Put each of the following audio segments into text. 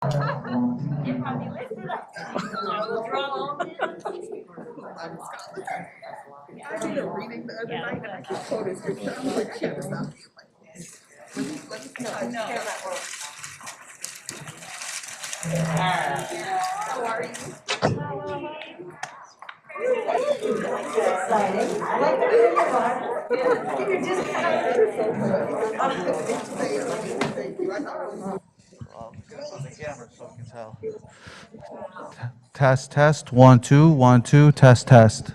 It probably lifted up. I will draw all this. I did a reading the other night and I kept quoting scripture. I was like, I gotta stop being like this. Let me no. How are you? Exciting. I like the way you are. You're just Thank you. I know. On the camera so we can tell. Test, test, 1, 2, 1, 2, test, test.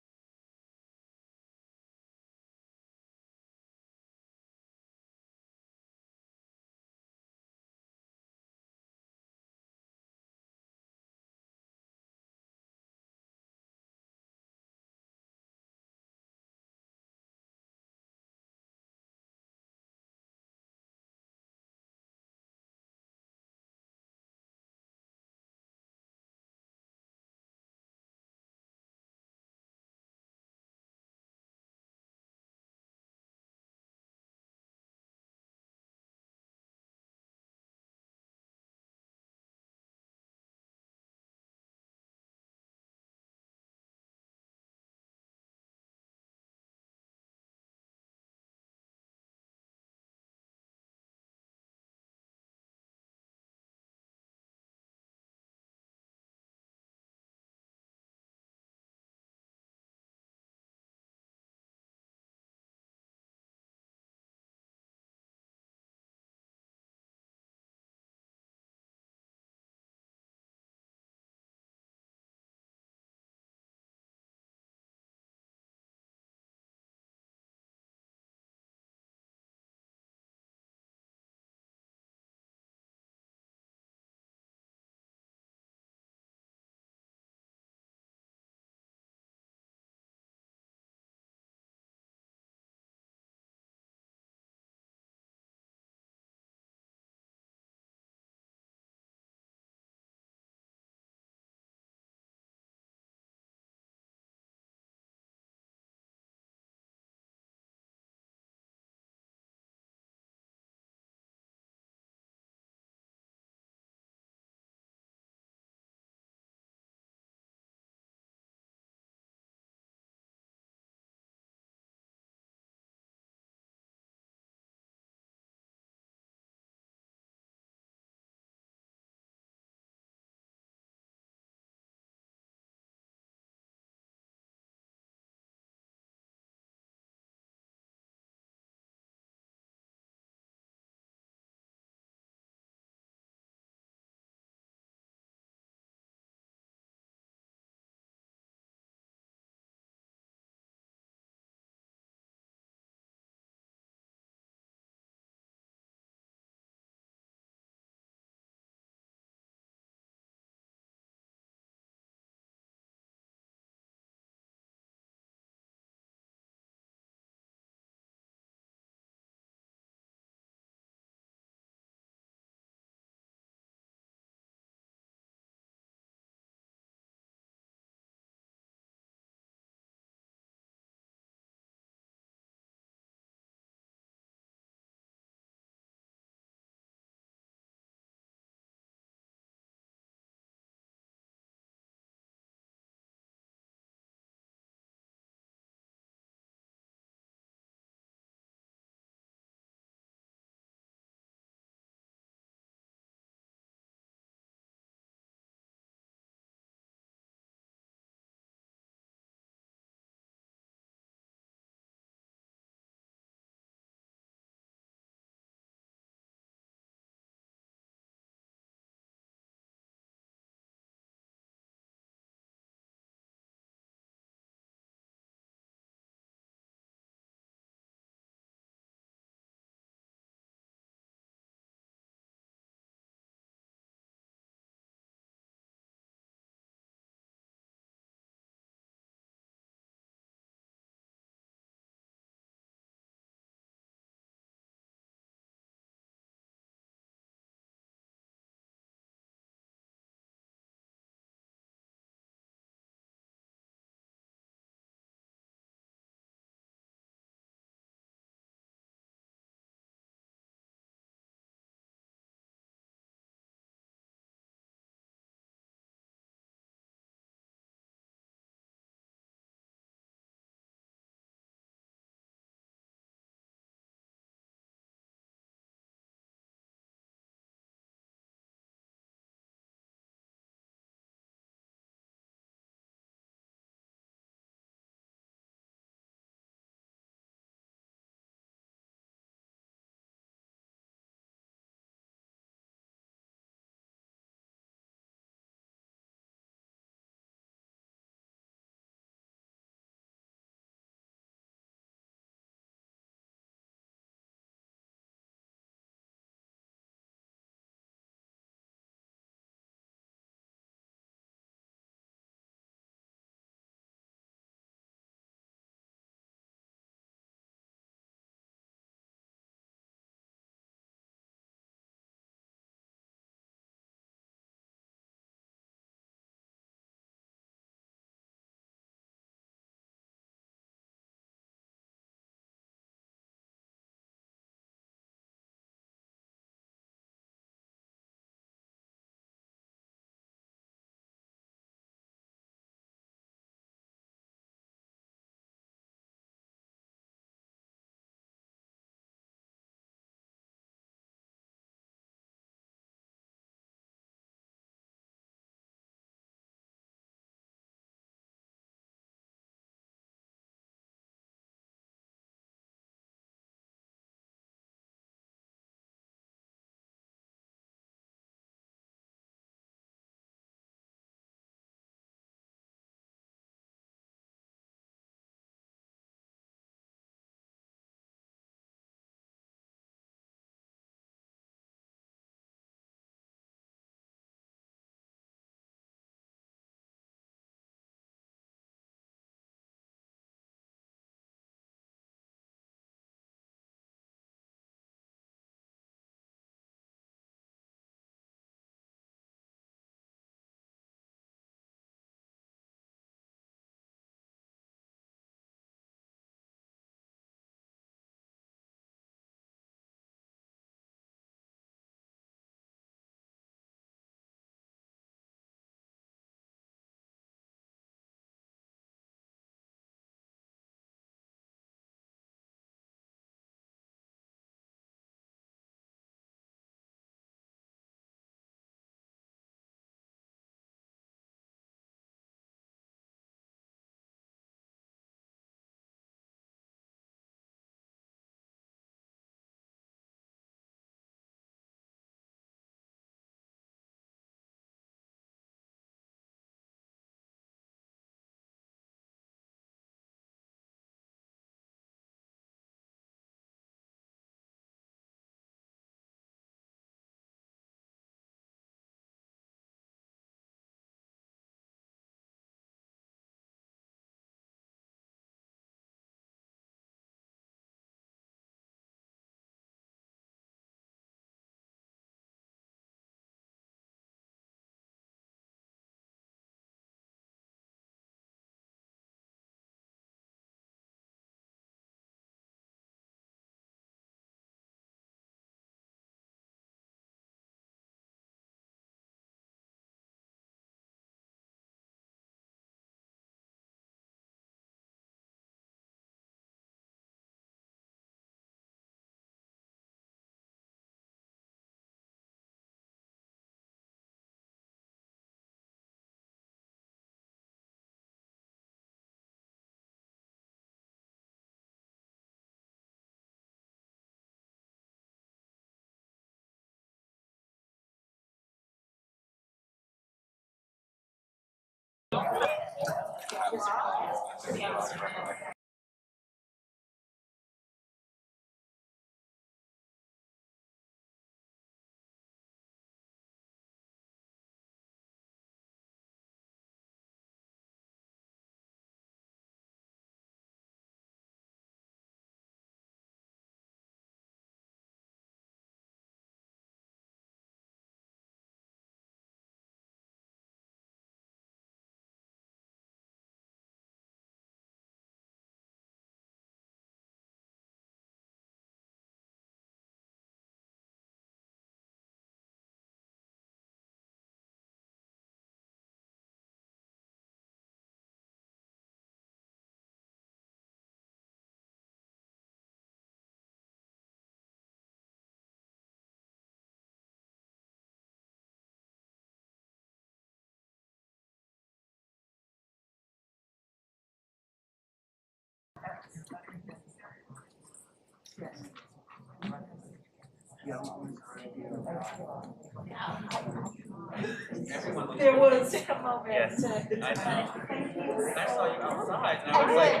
There was a moment. Yes, I know. I saw you outside, and I was like,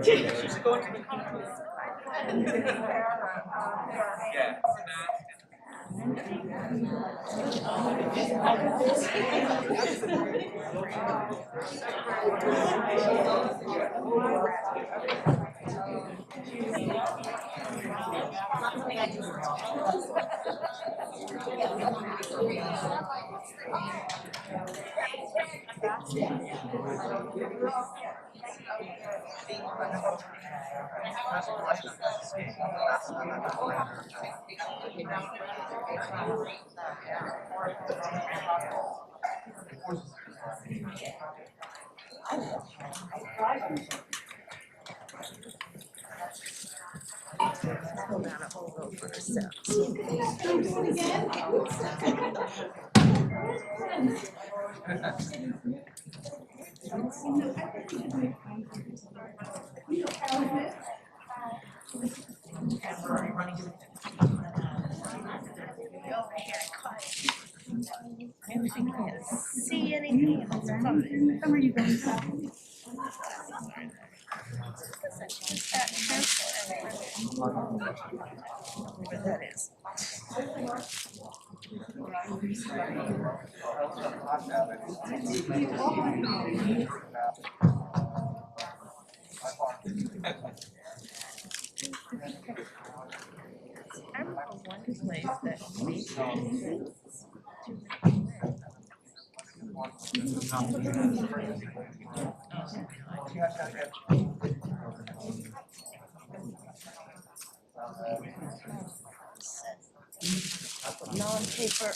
you should go into the conference. Yeah. See anything? Where are you going? Where that is. I remember one place that non-paper.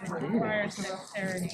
Requires dexterity.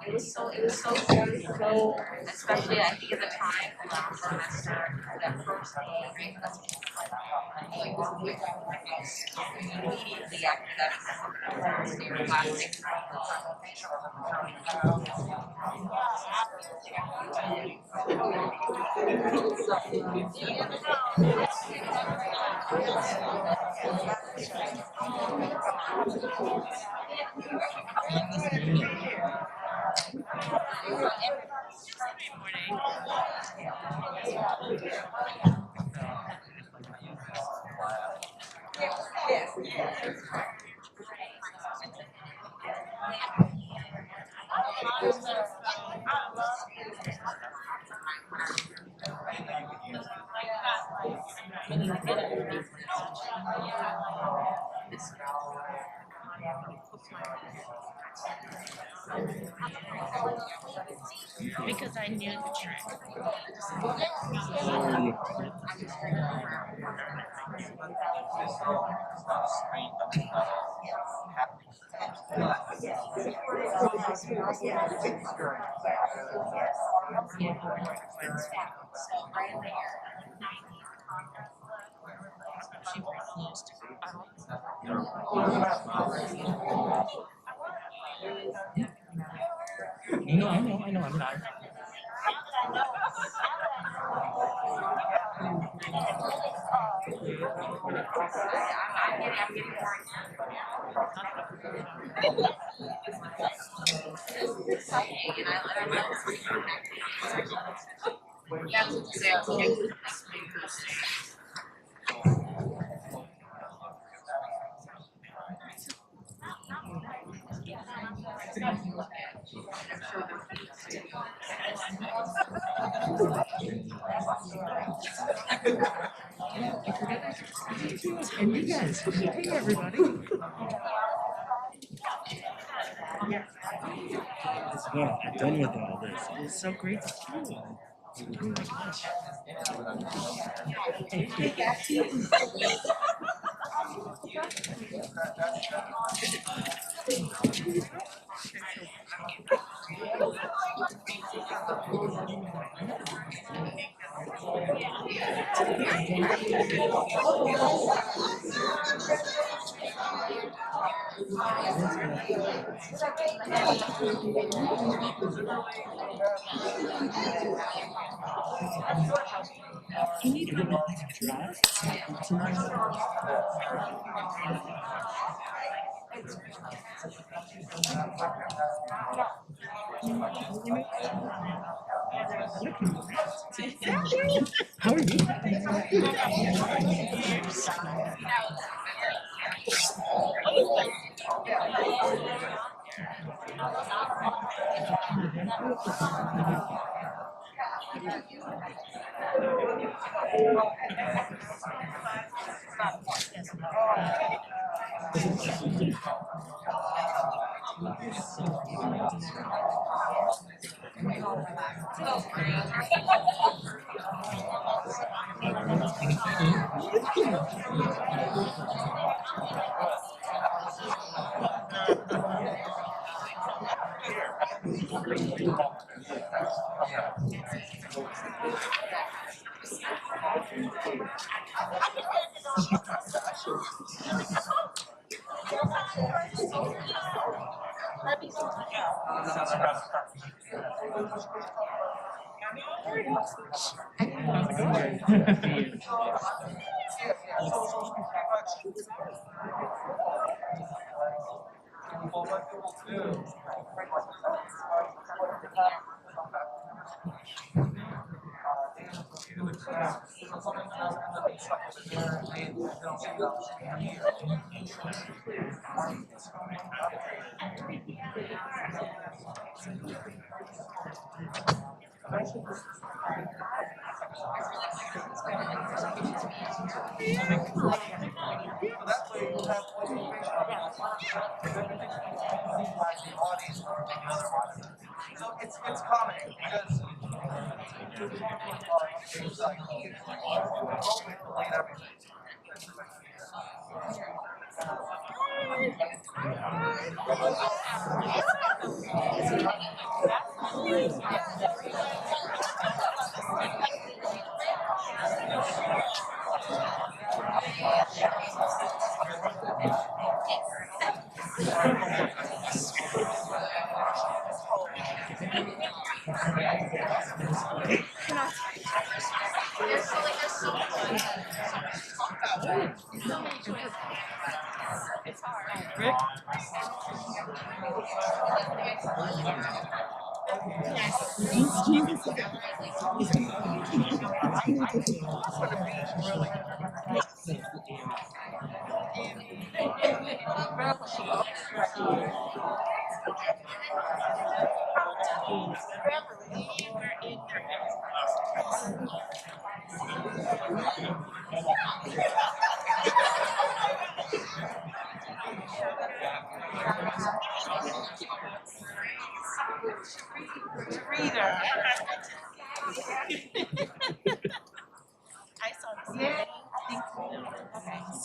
It was so, especially I think at the time, last semester, that first day, immediately after that, plastic. Because I knew the trick. No, I know. I'm not. And you guys, hey everybody. Well, I'm done with all this. It's so great to see you. Oh my gosh. You need to drive tonight. How are you? So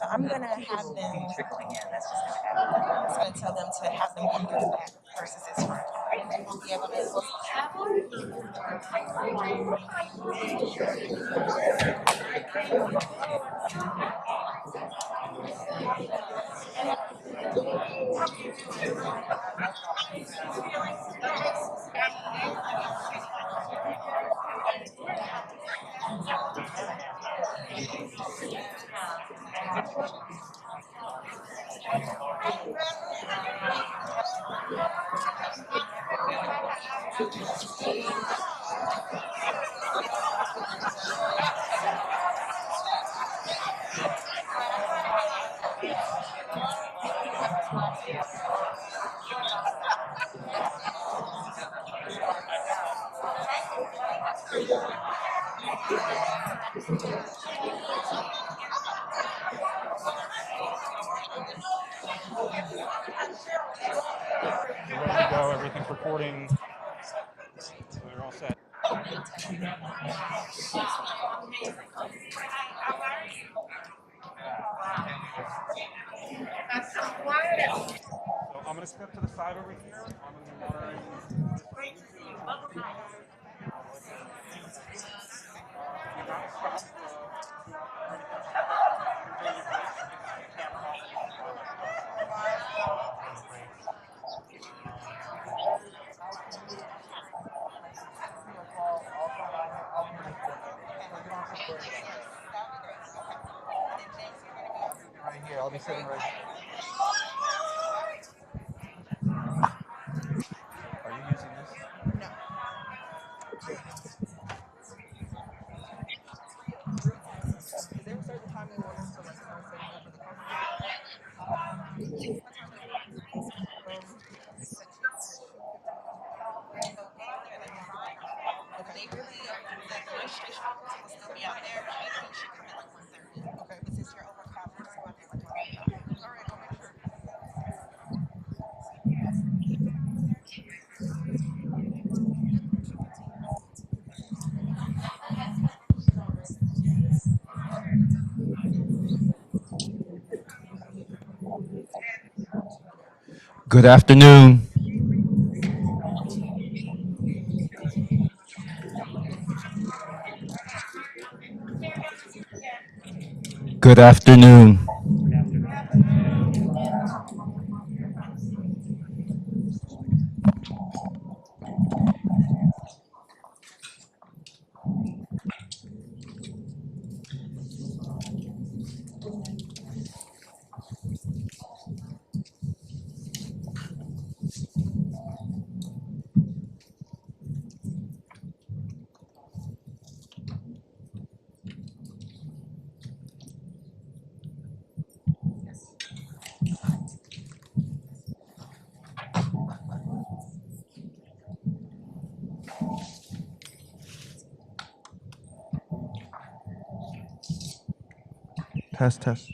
I'm gonna have them trickle again. That's just gonna happen. I'm just gonna tell them to have them come to the back versus this front. Yeah, but it's Ready to go, everything's recording. We're all set. So I'm going to step to the side over here. I'm going to be wearing Right here. I'll be sitting right here. Are you using this? is there a certain time they want us to start setting up for the conference? Good afternoon. Good afternoon. Test, test.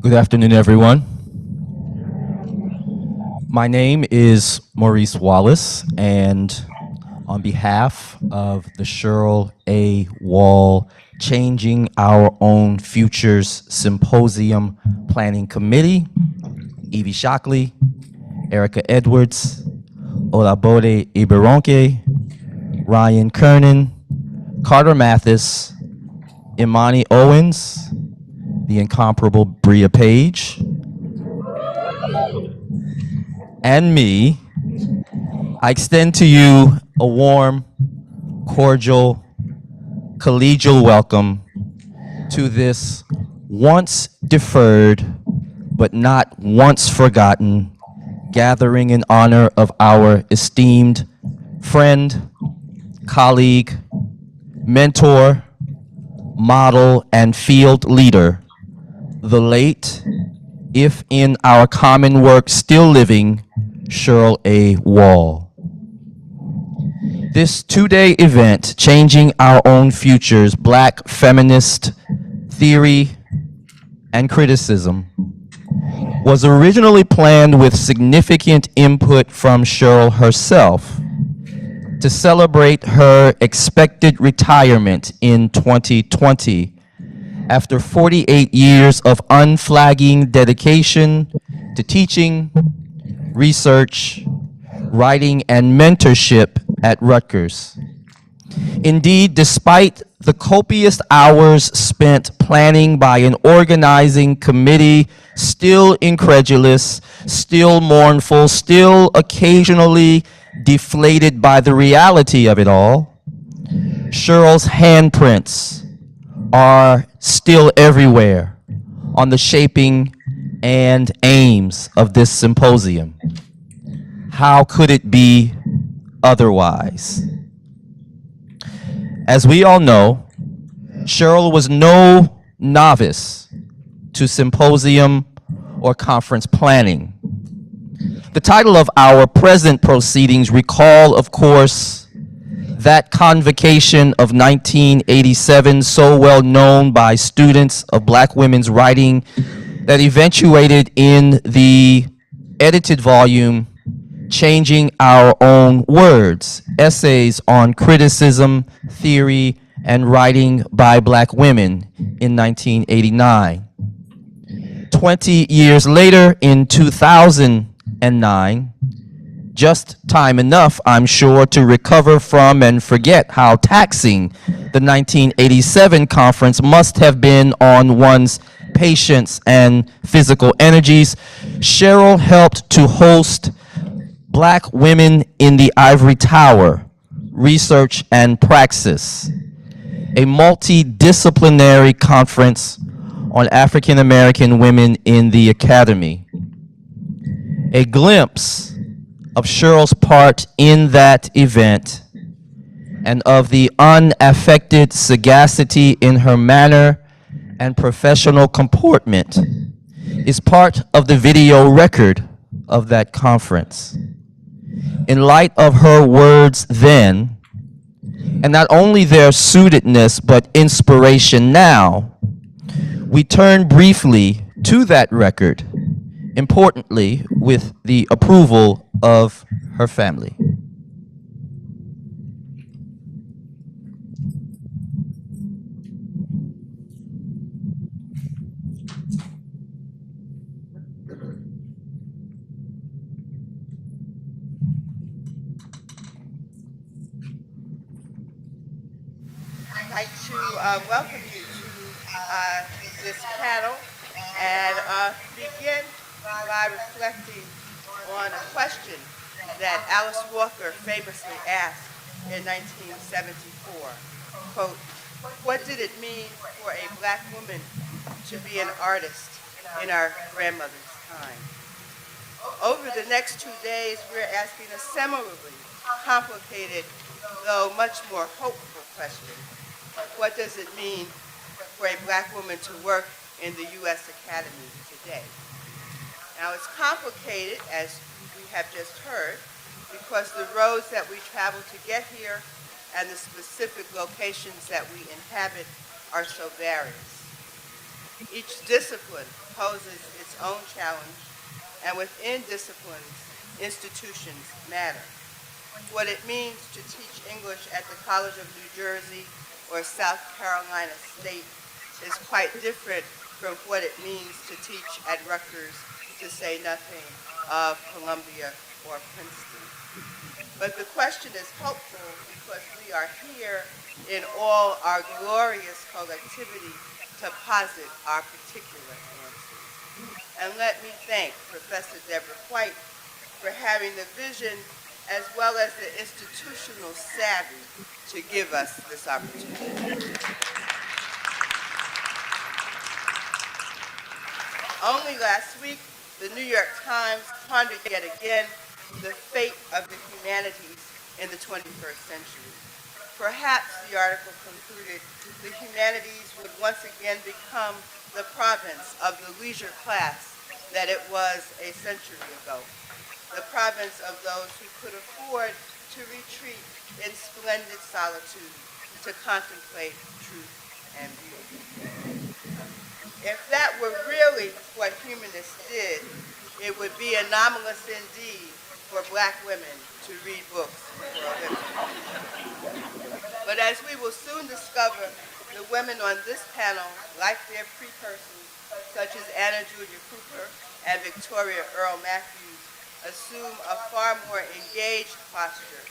Good afternoon, everyone. My name is Maurice Wallace, and on behalf of the Cheryl A. Wall Changing Our Own Futures Symposium Planning Committee, Evie Shockley, Erica Edwards, Olabode Iberonke, Ryan Kernan, Carter Mathis, Imani Owens, the incomparable Bria Page, and me, I extend to you a warm, cordial, collegial welcome to this once deferred but not once forgotten gathering in honor of our esteemed friend, colleague, mentor, model, and field leader, the late, if in our common work still living, Cheryl A. Wall. This two-day event, Changing Our Own Futures, Black Feminist Theory and Criticism, was originally planned with significant input from Cheryl herself to celebrate her expected retirement in 2020 after 48 years of unflagging dedication to teaching, research, writing, and mentorship at Rutgers. Indeed, despite the copious hours spent planning by an organizing committee, still incredulous, still mournful, still occasionally deflated by the reality of it all, Cheryl's handprints are still everywhere on the shaping and aims of this symposium. How could it be otherwise? As we all know, Cheryl was no novice to symposium or conference planning. The title of our present proceedings recall, of course, that convocation of 1987, so well known by students of Black women's writing, that eventuated in the edited volume, Changing Our Own Words, Essays on Criticism, Theory, and Writing by Black Women in 1989. 20 years later, in 2009, just time enough, I'm sure, to recover from and forget how taxing the 1987 conference must have been on one's patience and physical energies, Cheryl helped to host Black Women in the Ivory Tower, Research and Praxis, a multidisciplinary conference on African American women in the academy. A glimpse of Cheryl's part in that event and of the unaffected sagacity in her manner and professional comportment is part of the video record of that conference. In light of her words then, and not only their suitedness but inspiration now, we turn briefly to that record, importantly with the approval of her family. to welcome you to this panel and begin by reflecting on a question that Alice Walker famously asked in 1974. Quote, "What did it mean for a black woman to be an artist in our grandmother's time?" Over the next 2 days, we're asking a similarly complicated, though much more hopeful question. What does it mean for a black woman to work in the U.S. Academy today? Now, it's complicated, as we have just heard, because the roads that we travel to get here and the specific locations that we inhabit are so various. Each discipline poses its own challenge, and within disciplines, institutions matter. What it means to teach English at the College of New Jersey or South Carolina State is quite different from what it means to teach at Rutgers, to say nothing of Columbia or Princeton. But the question is hopeful because we are here in all our glorious collectivity to posit our particular answers. And let me thank Professor Deborah White for having the vision as well as the institutional savvy to give us this opportunity. Only last week, the New York Times pondered yet again the fate of the humanities in the 21st century. Perhaps, the article concluded, the humanities would once again become the province of the leisure class that it was a century ago, the province of those who could afford to retreat in splendid solitude to contemplate truth and beauty. If that were really what humanists did, it would be anomalous indeed for black women to read books for a living. But as we will soon discover, the women on this panel, like their precursors, such as Anna Julia Cooper and Victoria Earle Matthews, assume a far more engaged posture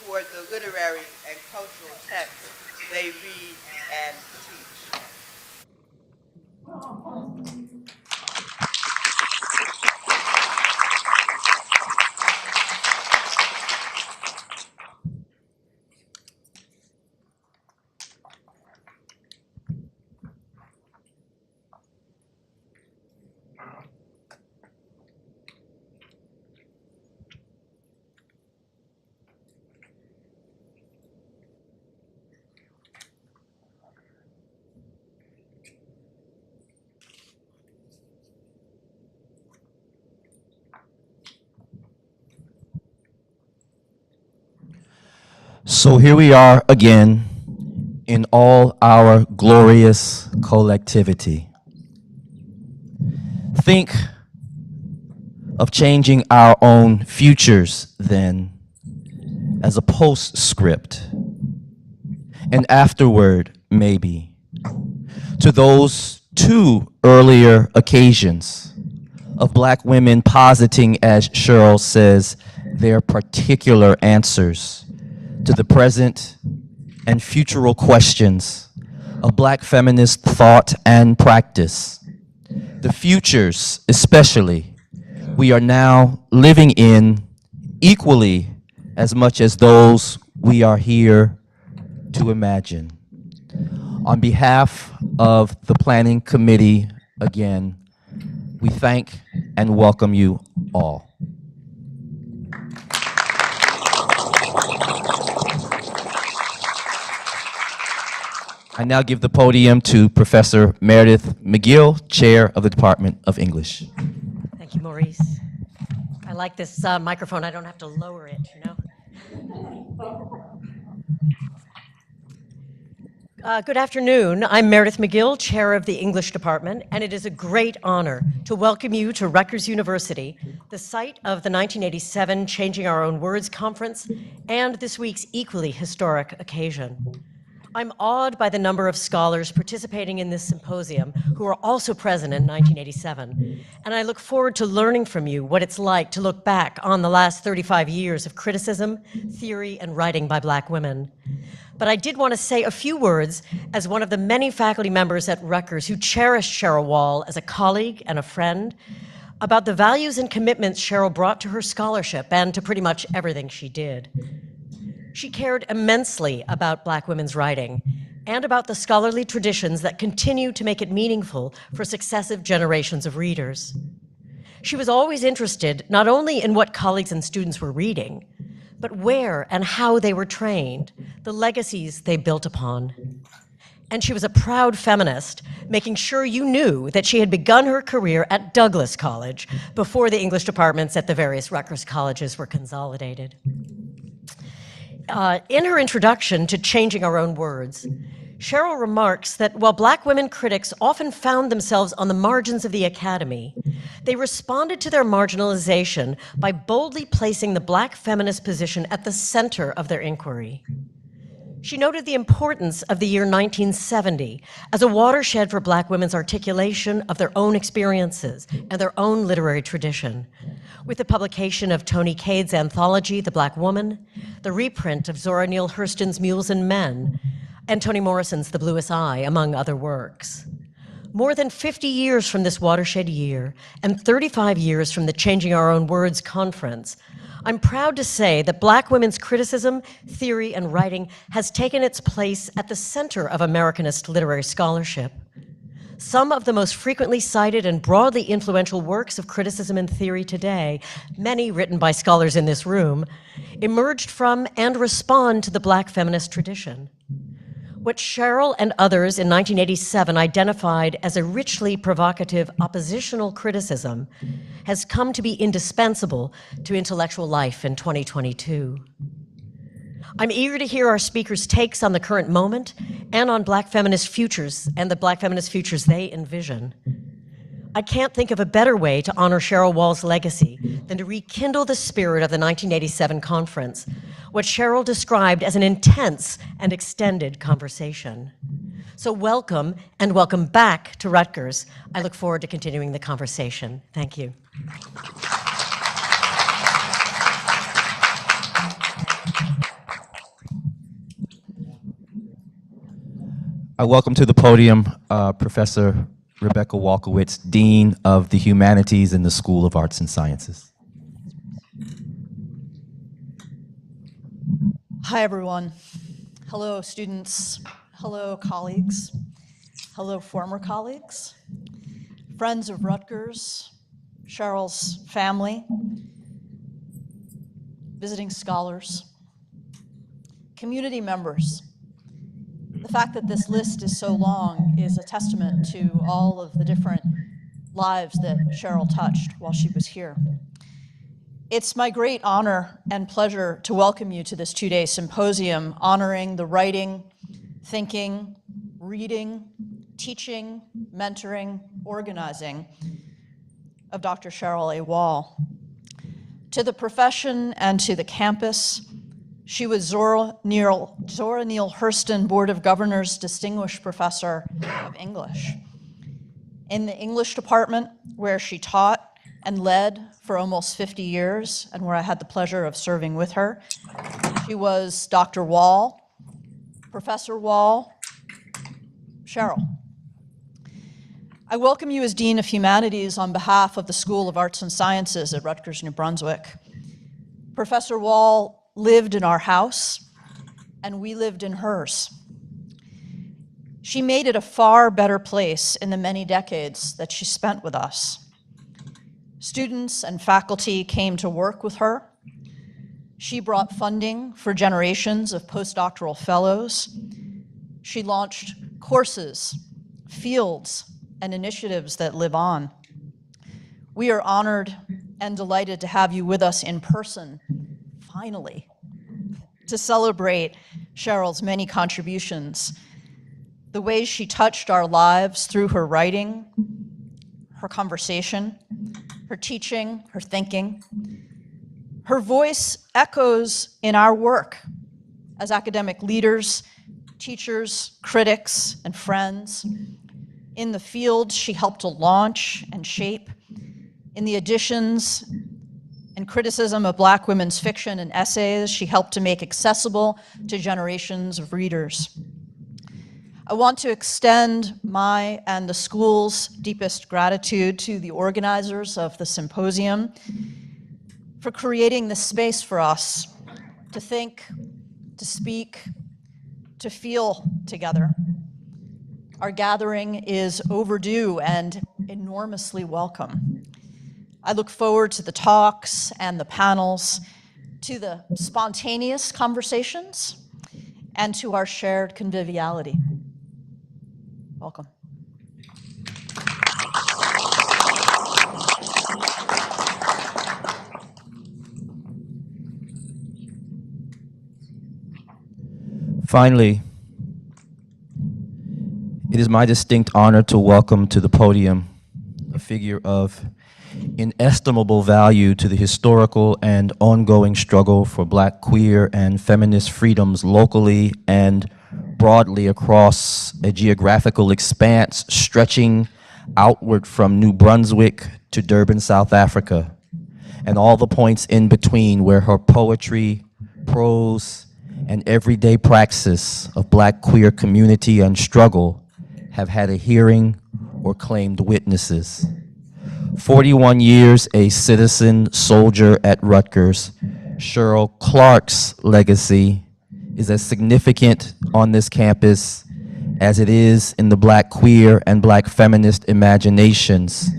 toward the literary and cultural texts they read and teach. So here we are again in all our glorious collectivity. Think of changing our own futures then as a postscript, and afterward maybe, to those two earlier occasions of black women positing, as Cheryl says, their particular answers to the present and futural questions of black feminist thought and practice. The futures, especially, we are now living in equally as much as those we are here to imagine. On behalf of the Planning Committee, again, we thank and welcome you all. I now give the podium to Professor Meredith McGill, Chair of the Department of English. Thank you, Maurice. I like this microphone. I don't have to lower it, you know? Good afternoon. I'm Meredith McGill, Chair of the English Department, and it is a great honor to welcome you to Rutgers University, the site of the 1987 Changing Our Own Words Conference, and this week's equally historic occasion. I'm awed by the number of scholars participating in this symposium who are also present in 1987, and I look forward to learning from you what it's like to look back on the last 35 years of criticism, theory, and writing by Black women. But I did want to say a few words as one of the many faculty members at Rutgers who cherished Cheryl Wall as a colleague and a friend, about the values and commitments Cheryl brought to her scholarship and to pretty much everything she did. She cared immensely about Black women's writing and about the scholarly traditions that continue to make it meaningful for successive generations of readers. She was always interested not only in what colleagues and students were reading, but where and how they were trained, the legacies they built upon. And she was a proud feminist, making sure you knew that she had begun her career at Douglas College before the English departments at the various Rutgers colleges were consolidated. In her introduction to Changing Our Own Words, Cheryl remarks that while Black women critics often found themselves on the margins of the academy, they responded to their marginalization by boldly placing the Black feminist position at the center of their inquiry. She noted the importance of the year 1970 as a watershed for Black women's articulation of their own experiences and their own literary tradition, with the publication of Toni Cade's anthology, The Black Woman, the reprint of Zora Neale Hurston's Mules and Men, and Toni Morrison's The Bluest Eye, among other works. More than 50 years from this watershed year, and 35 years from the Changing Our Own Words conference, I'm proud to say that Black women's criticism, theory, and writing has taken its place at the center of Americanist literary scholarship. Some of the most frequently cited and broadly influential works of criticism and theory today, many written by scholars in this room, emerged from and respond to the Black feminist tradition. What Cheryl and others in 1987 identified as a richly provocative oppositional criticism has come to be indispensable to intellectual life in 2022. I'm eager to hear our speakers' takes on the current moment and on Black feminist futures and the Black feminist futures they envision. I can't think of a better way to honor Cheryl Wall's legacy than to rekindle the spirit of the 1987 conference, what Cheryl described as an intense and extended conversation. So welcome, and welcome back to Rutgers. I look forward to continuing the conversation. Thank you. I welcome to the podium Professor Rebecca Walkowicz, Dean of the Humanities in the School of Arts and Sciences. Hi, everyone. Hello, students. Hello, colleagues. Hello, former colleagues, friends of Rutgers, Cheryl's family, visiting scholars, community members. The fact that this list is so long is a testament to all of the different lives that Cheryl touched while she was here. It's my great honor and pleasure to welcome you to this two-day symposium honoring the writing, thinking, reading, teaching, mentoring, organizing of Dr. Cheryl A. Wall. To the profession and to the campus, she was Zora Neale Hurston Board of Governors Distinguished Professor of English. In the English department, where she taught and led for almost 50 years, and where I had the pleasure of serving with her, she was Dr. Wall, Professor Wall, Cheryl. I welcome you as Dean of Humanities on behalf of the School of Arts and Sciences at Rutgers, New Brunswick. Professor Wall lived in our house, and we lived in hers. She made it a far better place in the many decades that she spent with us. Students and faculty came to work with her. She brought funding for generations of postdoctoral fellows. She launched courses, fields, and initiatives that live on. We are honored and delighted to have you with us in person, finally, to celebrate Cheryl's many contributions, the ways she touched our lives through her writing, her conversation, her teaching, her thinking. Her voice echoes in our work as academic leaders, teachers, critics, and friends. In the field, she helped to launch and shape. In the editions and criticism of Black women's fiction and essays, she helped to make accessible to generations of readers. I want to extend my and the school's deepest gratitude to the organizers of the symposium for creating this space for us to think, to speak, to feel together. Our gathering is overdue and enormously welcome. I look forward to the talks and the panels, to the spontaneous conversations, and to our shared conviviality. Welcome. Finally, it is my distinct honor to welcome to the podium a figure of inestimable value to the historical and ongoing struggle for Black, queer, and feminist freedoms locally and broadly across a geographical expanse stretching outward from New Brunswick to Durban, South Africa, and all the points in between where her poetry, prose, and everyday praxis of Black queer community and struggle have had a hearing or claimed witnesses. 41 years a citizen soldier at Rutgers, Cheryl Clarke's legacy is as significant on this campus as it is in the Black queer and Black feminist imaginations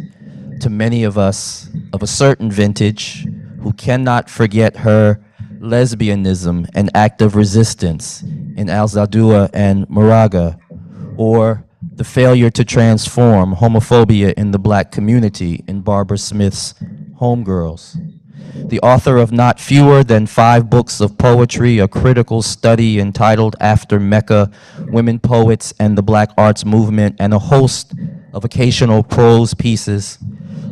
to many of us of a certain vintage who cannot forget her lesbianism and act of resistance in Al-Zadua and Moraga, or the failure to transform homophobia in the Black community in Barbara Smith's Homegirls. The author of not fewer than 5 books of poetry, a critical study entitled After Mecca, Women Poets and the Black Arts Movement, and a host of occasional prose pieces.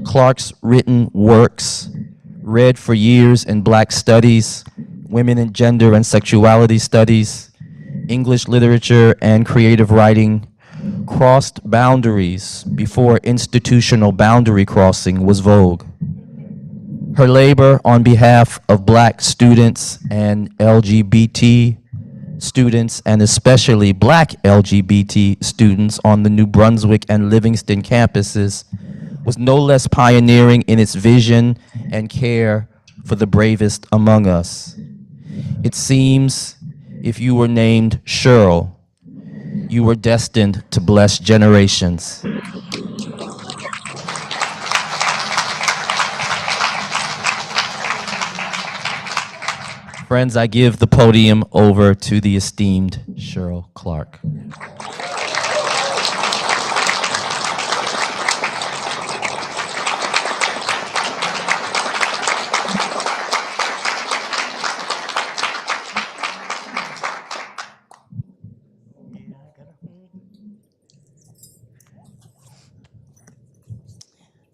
Clarke's written works, read for years in Black studies, women and gender and sexuality studies, English literature and creative writing, crossed boundaries before institutional boundary crossing was vogue. Her labor on behalf of Black students and LGBT students, and especially Black LGBT students on the New Brunswick and Livingston campuses, was no less pioneering in its vision and care for the bravest among us. It seems if you were named Cheryl, you were destined to bless generations. Friends, I give the podium over to the esteemed Cheryl Clarke.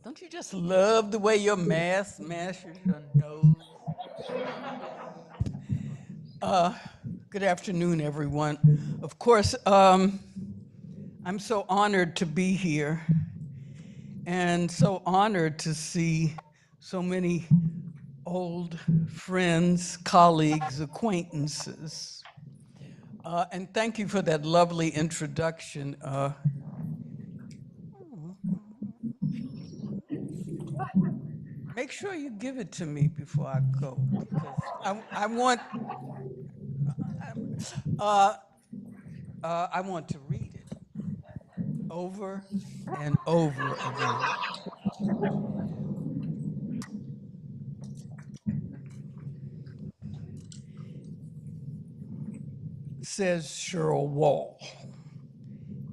Don't you just love the way your mask matches your nose? Good afternoon, everyone. Of course, I'm so honored to be here and so honored to see so many old friends, colleagues, acquaintances. And thank you for that lovely introduction. Make sure you give it to me before I go, because I want to read it over and over again. Says Cheryl Wall,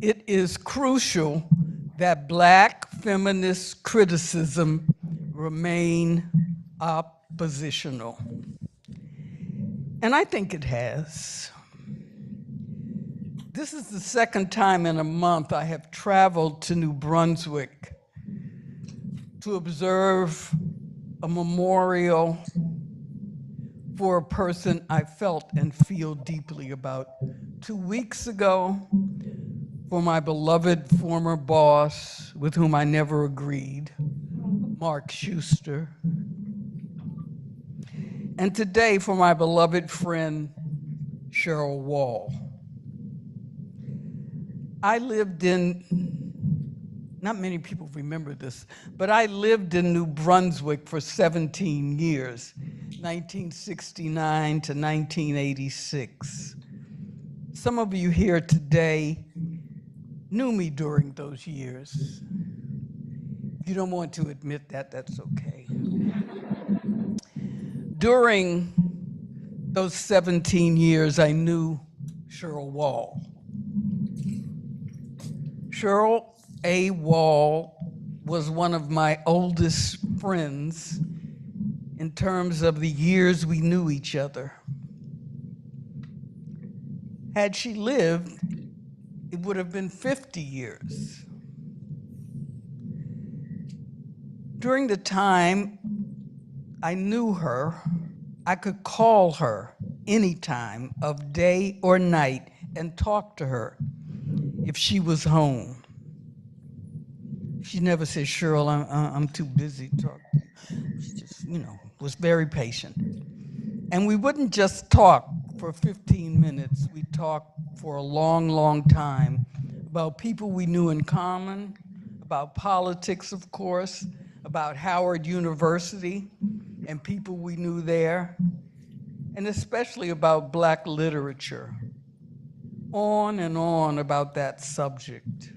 it is crucial that Black feminist criticism remain oppositional. And I think it has. This is the second time in a month I have traveled to New Brunswick to observe a memorial for a person I felt and feel deeply about 2 weeks ago for my beloved former boss, with whom I never agreed, Mark Schuster. And today for my beloved friend, Cheryl Wall. I lived in, not many people remember this, but I lived in New Brunswick for 17 years, 1969 to 1986. Some of you here today knew me during those years. If you don't want to admit that, that's okay. During those 17 years, I knew Cheryl Wall. Cheryl A. Wall was one of my oldest friends in terms of the years we knew each other. Had she lived, it would have been 50 years. During the time I knew her, I could call her any time of day or night and talk to her if she was home. She never said, Cheryl, I'm too busy to talk to you. She just, was very patient. And we wouldn't just talk for 15 minutes. We talked for a long, long time about people we knew in common, about politics, of course, about Howard University and people we knew there, and especially about Black literature. On and on about that subject.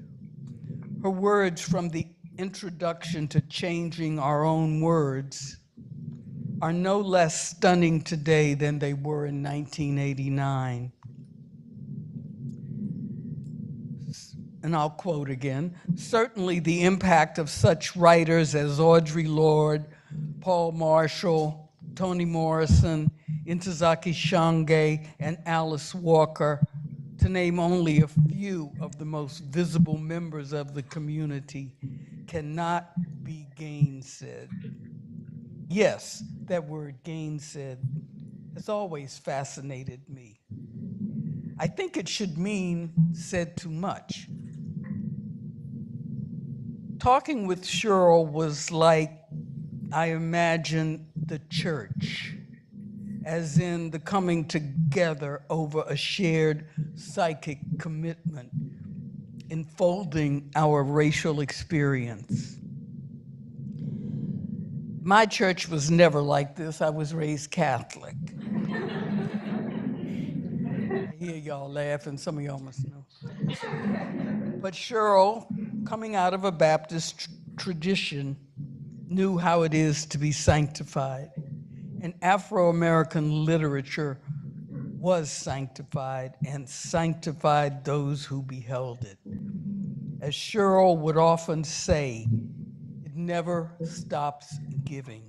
Her words from the introduction to Changing Our Own Words are no less stunning today than they were in 1989. And I'll quote again, certainly the impact of such writers as Audre Lorde, Paul Marshall, Toni Morrison, Ntozake Shange, and Alice Walker, to name only a few of the most visible members of the community, cannot be gainsaid. Yes, that word gainsaid has always fascinated me. I think it should mean said too much. Talking with Cheryl was like, I imagine, the church, as in the coming together over a shared psychic commitment, enfolding our racial experience. My church was never like this. I was raised Catholic. I hear y'all laughing, some of y'all must know. But Cheryl, coming out of a Baptist tradition, knew how it is to be sanctified. And Afro-American literature was sanctified and sanctified those who beheld it. As Cheryl would often say, it never stops giving.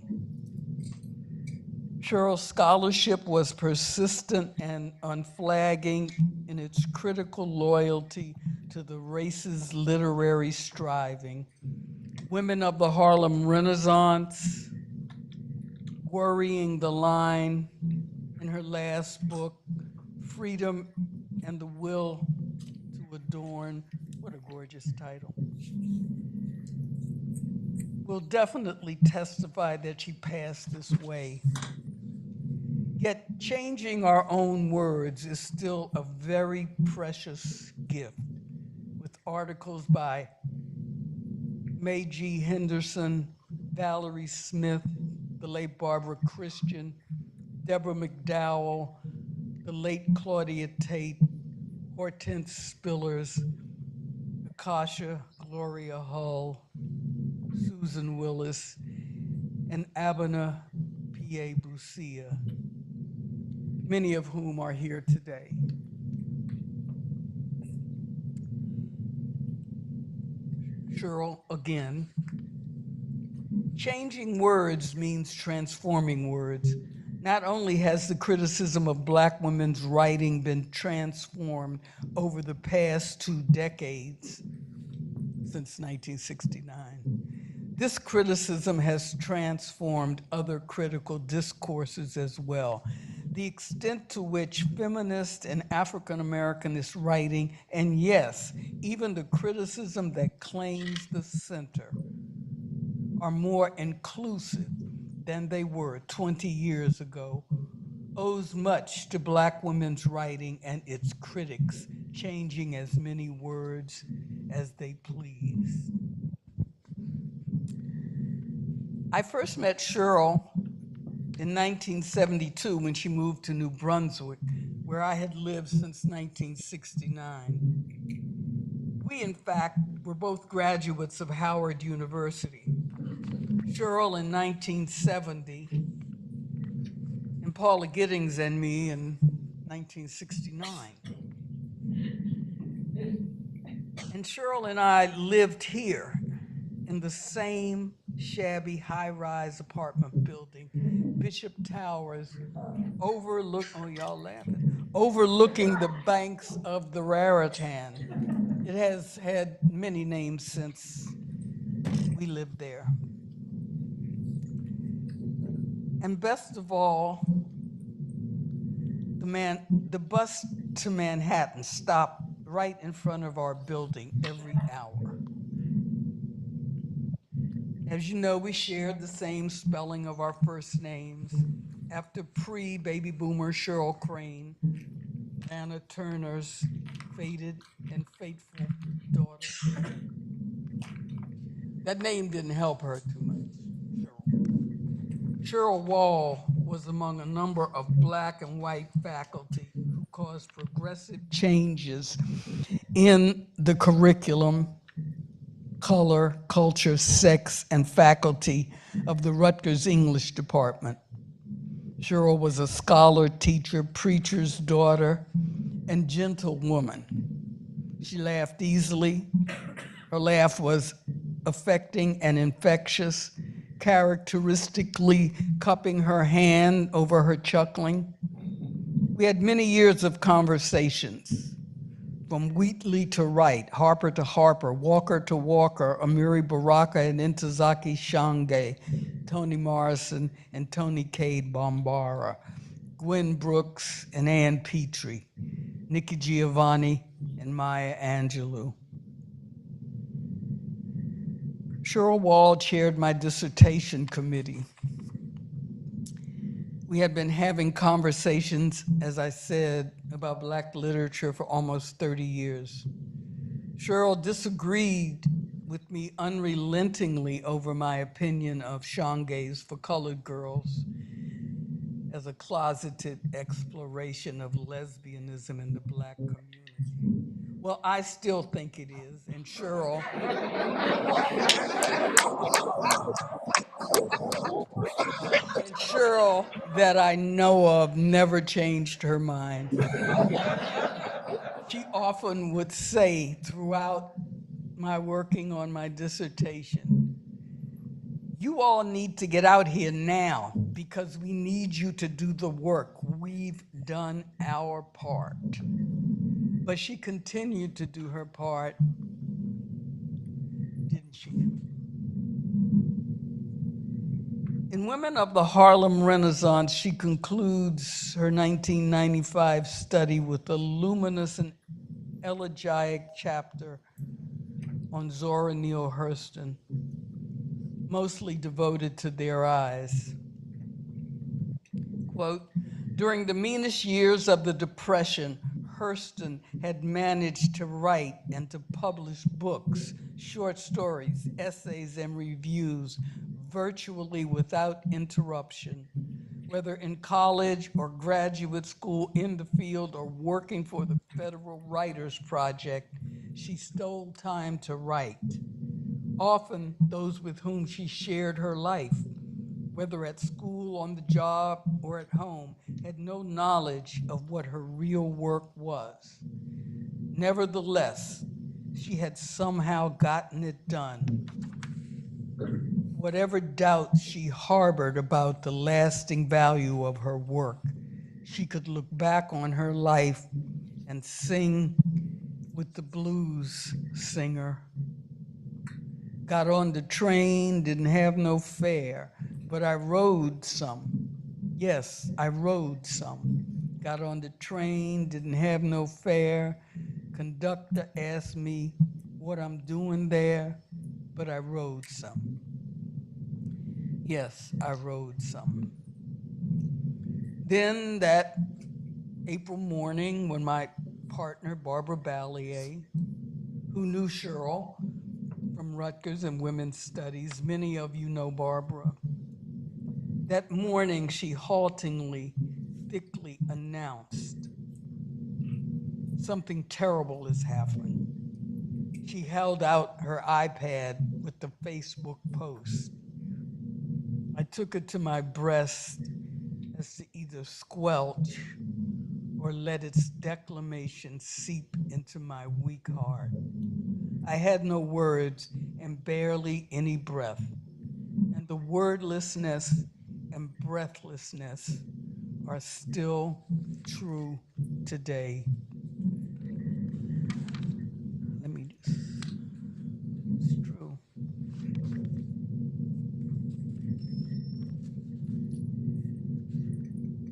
Cheryl's scholarship was persistent and unflagging in its critical loyalty to the race's literary striving. Women of the Harlem Renaissance, Worrying the Line, in her last book, Freedom and the Will to Adorn. What a gorgeous title. Will definitely testify that she passed this way. Yet changing our own words is still a very precious gift, with articles by Mae G. Henderson, Valerie Smith, the late Barbara Christian, Deborah McDowell, the late Claudia Tate, Hortense Spillers, Akasha Gloria Hull, Susan Willis, and Abena P.A. Busia, many of whom are here today. Cheryl, again, changing words means transforming words. Not only has the criticism of Black women's writing been transformed over the past 2 decades, since 1969, this criticism has transformed other critical discourses as well. the extent to which feminist and African Americanist writing, and yes, even the criticism that claims the center, are more inclusive than they were 20 years ago, owes much to Black women's writing and its critics changing as many words as they please. I first met Cheryl in 1972 when she moved to New Brunswick, where I had lived since 1969. We, in fact, were both graduates of Howard University. Cheryl in 1970, and Paula Giddings and me in 1969. And Cheryl and I lived here in the same shabby high-rise apartment building, Bishop Towers, overlooking the banks of the Raritan. It has had many names since we lived there. And best of all, the bus to Manhattan stopped right in front of our building every hour. As you know, we shared the same spelling of our first names after pre-baby boomer Cheryl Crane, Anna Turner's faded and faithful daughter. That name didn't help her too much, Cheryl. Cheryl Wall was among a number of Black and white faculty who caused progressive changes in the curriculum, color, culture, sex, and faculty of the Rutgers English department. Cheryl was a scholar, teacher, preacher's daughter, and gentle woman. She laughed easily. Her laugh was affecting and infectious, characteristically cupping her hand over her chuckling. We had many years of conversations, from Wheatley to Wright, Harper to Harper, Walker to Walker, Amiri Baraka and Ntozake Shange, Toni Morrison and Toni Cade Bombara, Gwen Brooks and Ann Petrie, Nikki Giovanni and Maya Angelou. Cheryl Wall chaired my dissertation committee. We had been having conversations, as I said, about Black literature for almost 30 years. Cheryl disagreed with me unrelentingly over my opinion of Shange's For Colored Girls as a closeted exploration of lesbianism in the Black community. Well, I still think it is, and Cheryl that I know of never changed her mind. She often would say throughout my working on my dissertation, you all need to get out here now because we need you to do the work. We've done our part. But she continued to do her part, didn't she? In Women of the Harlem Renaissance, she concludes her 1995 study with a luminous and elegiac chapter on Zora Neale Hurston, mostly devoted to their eyes. Quote, during the meanest years of the Depression, Hurston had managed to write and to publish books, short stories, essays, and reviews virtually without interruption, whether in college or graduate school, in the field, or working for the Federal Writers Project. She stole time to write. Often those with whom she shared her life, whether at school, on the job, or at home, had no knowledge of what her real work was. Nevertheless, she had somehow gotten it done. Whatever doubts she harbored about the lasting value of her work, she could look back on her life and sing with the blues singer. Got on the train, didn't have no fare, but I rode some. Yes, I rode some. Got on the train, didn't have no fare. Conductor asked me what I'm doing there, but I rode some. Yes, I rode some. Then that April morning when my partner, Barbara Ballier, who knew Cheryl from Rutgers and Women's Studies, many of you know Barbara. That morning, she haltingly, thickly announced, something terrible has happened. She held out her iPad with the Facebook post. I took it to my breast as to either squelch or let its declamation seep into my weak heart. I had no words and barely any breath. And the wordlessness and breathlessness are still true today. Let me just, it's true.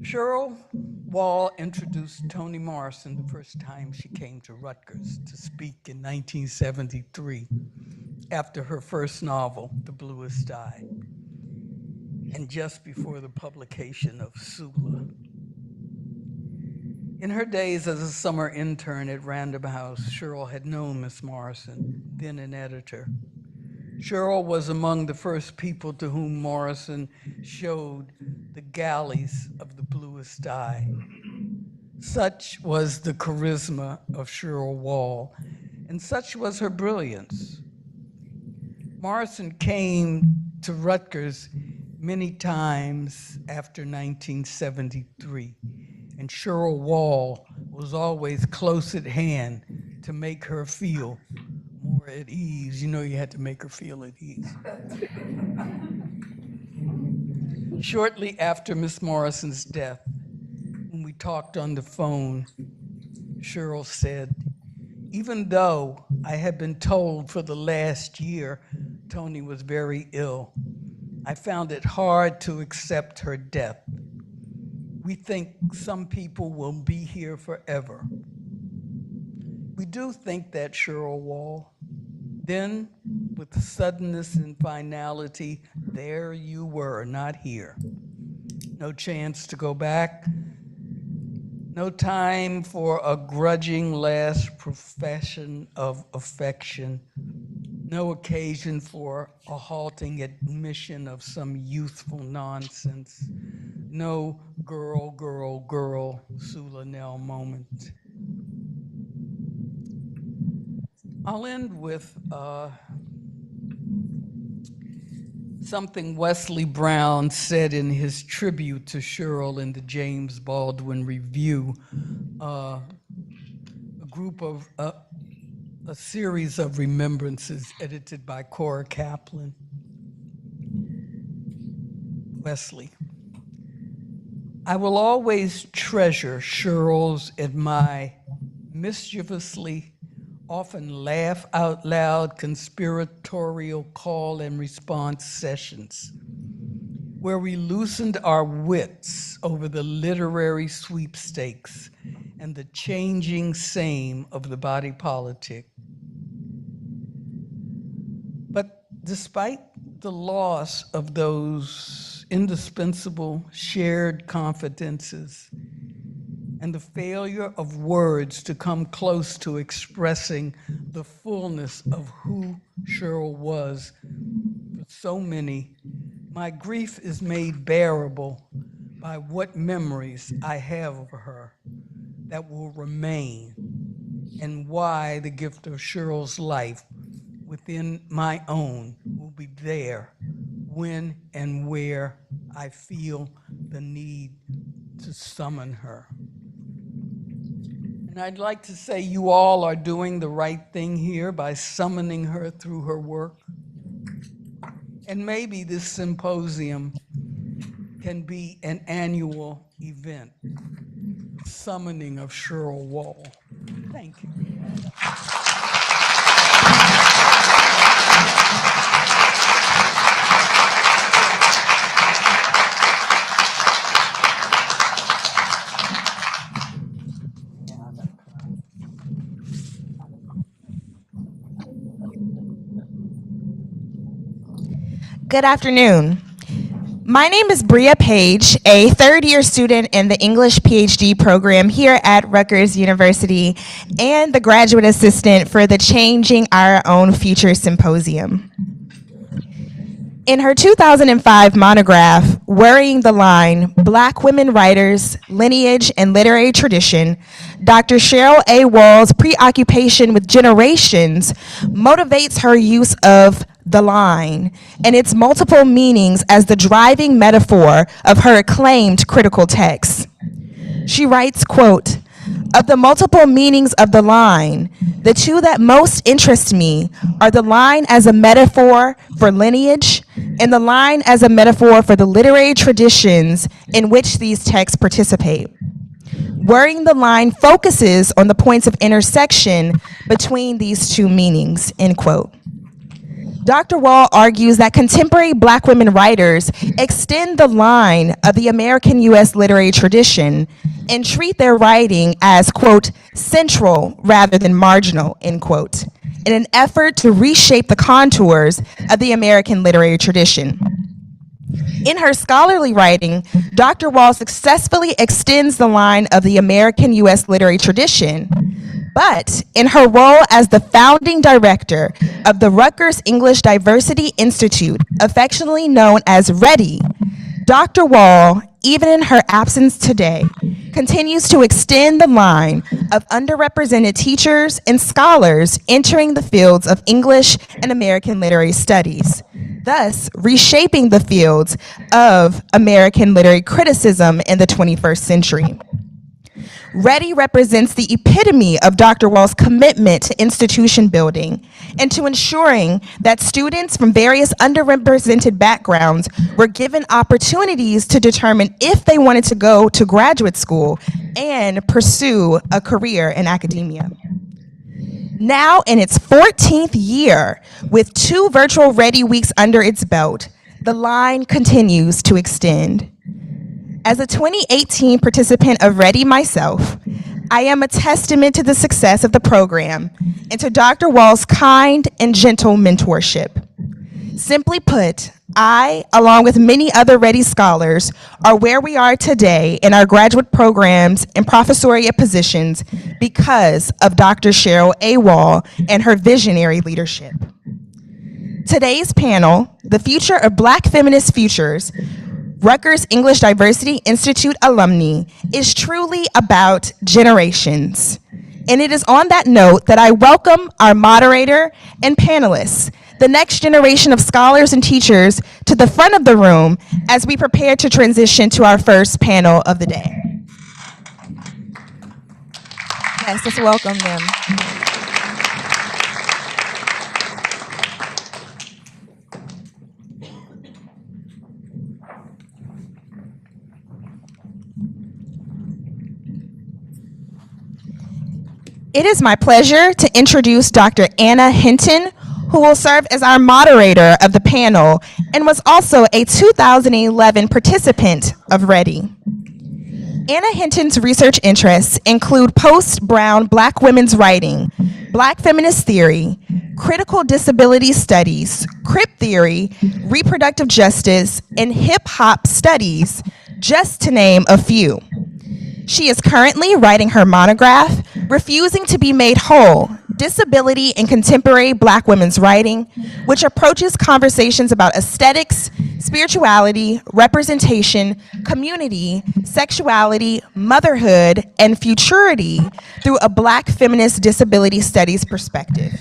Cheryl Wall introduced Toni Morrison the first time she came to Rutgers to speak in 1973 after her first novel, The Bluest Eye, and just before the publication of Sula. In her days as a summer intern at Random House, Cheryl had known Miss Morrison, then an editor. Cheryl was among the first people to whom Morrison showed the galleys of the bluest eye. Such was the charisma of Cheryl Wall, and such was her brilliance. Morrison came to Rutgers many times after 1973, and Cheryl Wall was always close at hand to make her feel more at ease. You know, you had to make her feel at ease. Shortly after Miss Morrison's death, when we talked on the phone, Cheryl said, even though I had been told for the last year Toni was very ill, I found it hard to accept her death. We think some people will be here forever. We do think that, Cheryl Wall. Then, with suddenness and finality, there you were, not here. No chance to go back. No time for a grudging last profession of affection. No occasion for a halting admission of some youthful nonsense. No girl, girl, girl, Sula Nell moment. I'll end with something Wesley Brown said in his tribute to Cheryl in the James Baldwin Review, a series of remembrances edited by Cora Kaplan. Wesley, I will always treasure Cheryl's and my mischievously often laugh out loud conspiratorial call and response sessions, where we loosened our wits over the literary sweepstakes and the changing same of the body politic. But despite the loss of those indispensable shared confidences, and the failure of words to come close to expressing the fullness of who Cheryl was for so many, my grief is made bearable by what memories I have of her that will remain, and why the gift of Cheryl's life within my own will be there when and where I feel the need to summon her. And I'd like to say you all are doing the right thing here by summoning her through her work. And maybe this symposium can be an annual event, summoning of Cheryl Wall. Thank you. Good afternoon. My name is Bria Page, a third-year student in the English PhD program here at Rutgers University and the graduate assistant for the Changing Our Own Future Symposium. In her 2005 monograph, Worrying the Line, Black Women Writers, Lineage and Literary Tradition, Dr. Cheryl A. Wall's preoccupation with generations motivates her use of the line and its multiple meanings as the driving metaphor of her acclaimed critical text. She writes, quote, "Of the multiple meanings of the line, the two that most interest me are the line as a metaphor for lineage and the line as a metaphor for the literary traditions in which these texts participate. Worrying the Line focuses on the points of intersection between these two meanings," end quote. Dr. Wall argues that contemporary Black women writers extend the line of the American U.S. literary tradition and treat their writing as, quote, "central rather than marginal," end quote, in an effort to reshape the contours of the American literary tradition. In her scholarly writing, Dr. Wall successfully extends the line of the American U.S. literary tradition, but in her role as the founding director of the Rutgers English Diversity Institute, affectionately known as READY, Dr. Wall, even in her absence today, continues to extend the line of underrepresented teachers and scholars entering the fields of English and American literary studies, thus reshaping the fields of American literary criticism in the 21st century. READY represents the epitome of Dr. Wall's commitment to institution building and to ensuring that students from various underrepresented backgrounds were given opportunities to determine if they wanted to go to graduate school and pursue a career in academia. Now in its 14th year, with 2 virtual READY weeks under its belt, the line continues to extend. As a 2018 participant of READY myself, I am a testament to the success of the program and to Dr. Wall's kind and gentle mentorship. Simply put, I, along with many other READY scholars, are where we are today in our graduate programs and professoriate positions because of Dr. Cheryl A. Wall and her visionary leadership. Today's panel, The Future of Black Feminist Futures, Rutgers English Diversity Institute alumni, is truly about generations. And it is on that note that I welcome our moderator and panelists, the next generation of scholars and teachers, to the front of the room as we prepare to transition to our first panel of the day. Yes, let's welcome them. It is my pleasure to introduce Dr. Anna Hinton, who will serve as our moderator of the panel and was also a 2011 participant of READY. Anna Hinton's research interests include post-Brown Black women's writing, Black feminist theory, critical disability studies, crip theory, reproductive justice, and hip-hop studies, just to name a few. She is currently writing her monograph, Refusing to be Made Whole, Disability in Contemporary Black Women's Writing, which approaches conversations about aesthetics, spirituality, representation, community, sexuality, motherhood, and futurity through a Black feminist disability studies perspective.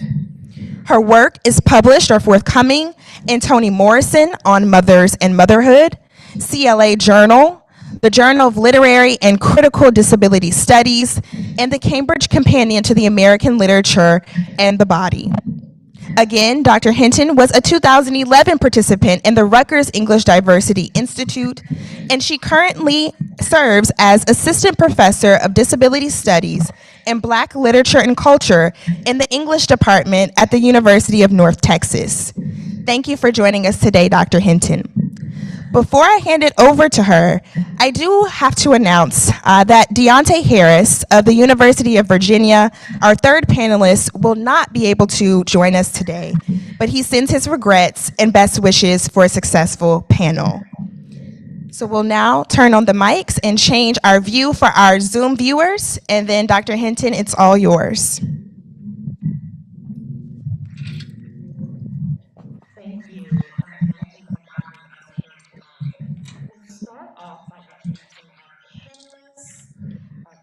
Her work is published or forthcoming in Toni Morrison on Mothers and Motherhood, CLA Journal, the Journal of Literary and Critical Disability Studies, and the Cambridge Companion to the American Literature and the Body. Again, Dr. Hinton was a 2011 participant in the Rutgers English Diversity Institute, and she currently serves as Assistant Professor of Disability Studies and Black Literature and Culture in the English Department at the University of North Texas. Thank you for joining us today, Dr. Hinton. Before I hand it over to her, I do have to announce that Deontay Harris of the University of Virginia, our third panelist, will not be able to join us today, but he sends his regrets and best wishes for a successful panel. So we'll now turn on the mics and change our view for our Zoom viewers, and then Dr. Hinton, it's all yours. Thank you. Thank you for having us here tonight. We'll start off by introducing our panelists,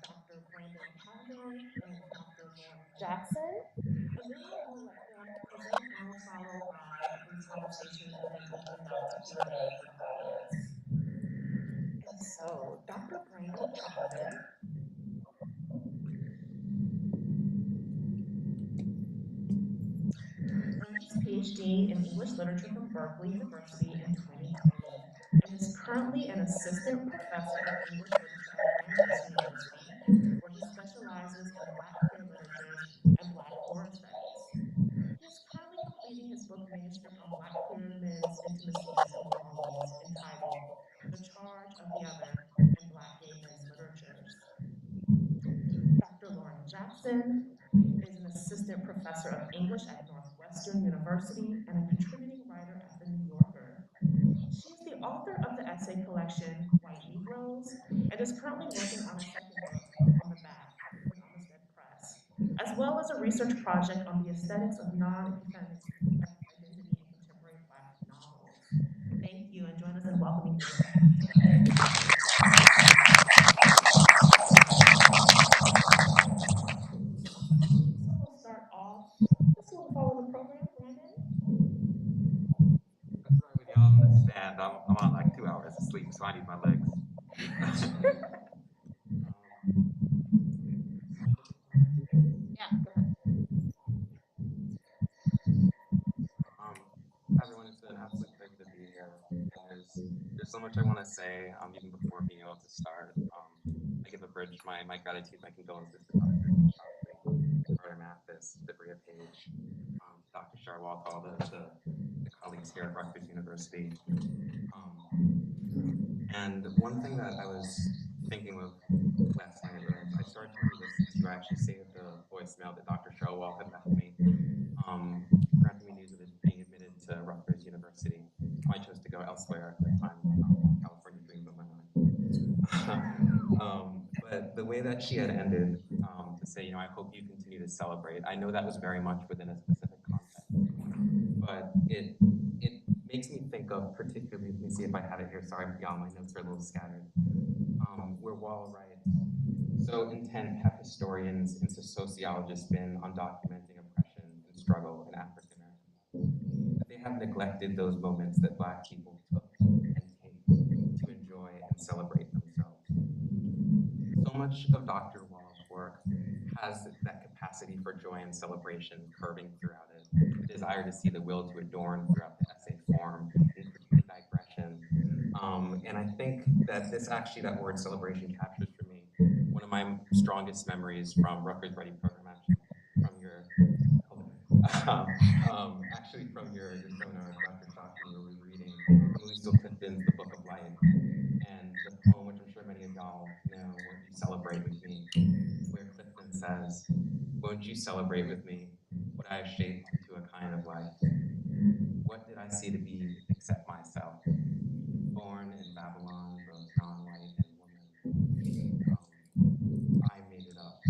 Dr. Brandon Patton and Dr. Lauren Jackson, and then we'll let them present and followed by a brief conversation and then open it up to Q&A for the audience. And so, Dr. Brandon Patton earned his PhD in English Literature from Berkeley University in 2020 and is currently an assistant professor of English literature at Rutgers University, where he specializes in Black queer literatures and Black horror studies. He is currently completing his book manuscript on Black queer men's intimacies and belongings entitled The Charge of the Other in Black Gay Men's Literatures. Dr. Lauren Jackson is an assistant professor of English at Northwestern University and a contributing writer at The New Yorker. She is the author of the essay collection White Negroes and is currently working on a second book, On the Back, with Amistad Press, as well as a research project on the aesthetics of non-epiphenomist identity in contemporary Black novels. Thank you, and join us in welcoming you. We'll start off. Just want to follow the program, Brandon. That's right with y'all. I'm gonna stand. I'm on like 2 hours of sleep, so I need my legs. Everyone, it's been an absolute pleasure to be here. And there's so much I want to say, even before being able to start. I give a bridge my gratitude, my condolences to Dr. Carter Mathis, Bria Page, Dr. Sharwal, all the colleagues here at Rutgers University. And one thing that I was thinking of last night, as I started to listen to actually saved the voicemail that Dr. Sharwal had left me, granting me news of it being admitted to Rutgers University. I chose to go elsewhere at the time, California dream of my mind. But the way that she had ended, to say, you know, I hope you continue to celebrate. I know that was very much within a specific context, but it makes me think of particularly, let me see if I have it here, sorry, y'all, my notes are a little scattered. Where Wall writes, so intent have historians and sociologists been on documenting oppression and struggle in African American life. They have neglected those moments that Black people took and take to enjoy and celebrate themselves. So much of Dr. Wall's work has that capacity for joy and celebration curving throughout it, the desire to see the will to adorn throughout the essay form, and the digression. And I think that this actually, that word celebration captures for me one of my strongest memories from Rutgers Ready program, actually, from your, actually from your seminar, Dr. Shockley, where we were reading Melissa Clifton's The Book of Life, and the poem, which I'm sure many of y'all know, Won't You Celebrate With Me, where Clifton says, won't you celebrate with me what I have shaped into a kind of life? What did I see to be except myself? Born in Babylon, both non-white and woman. I made it up.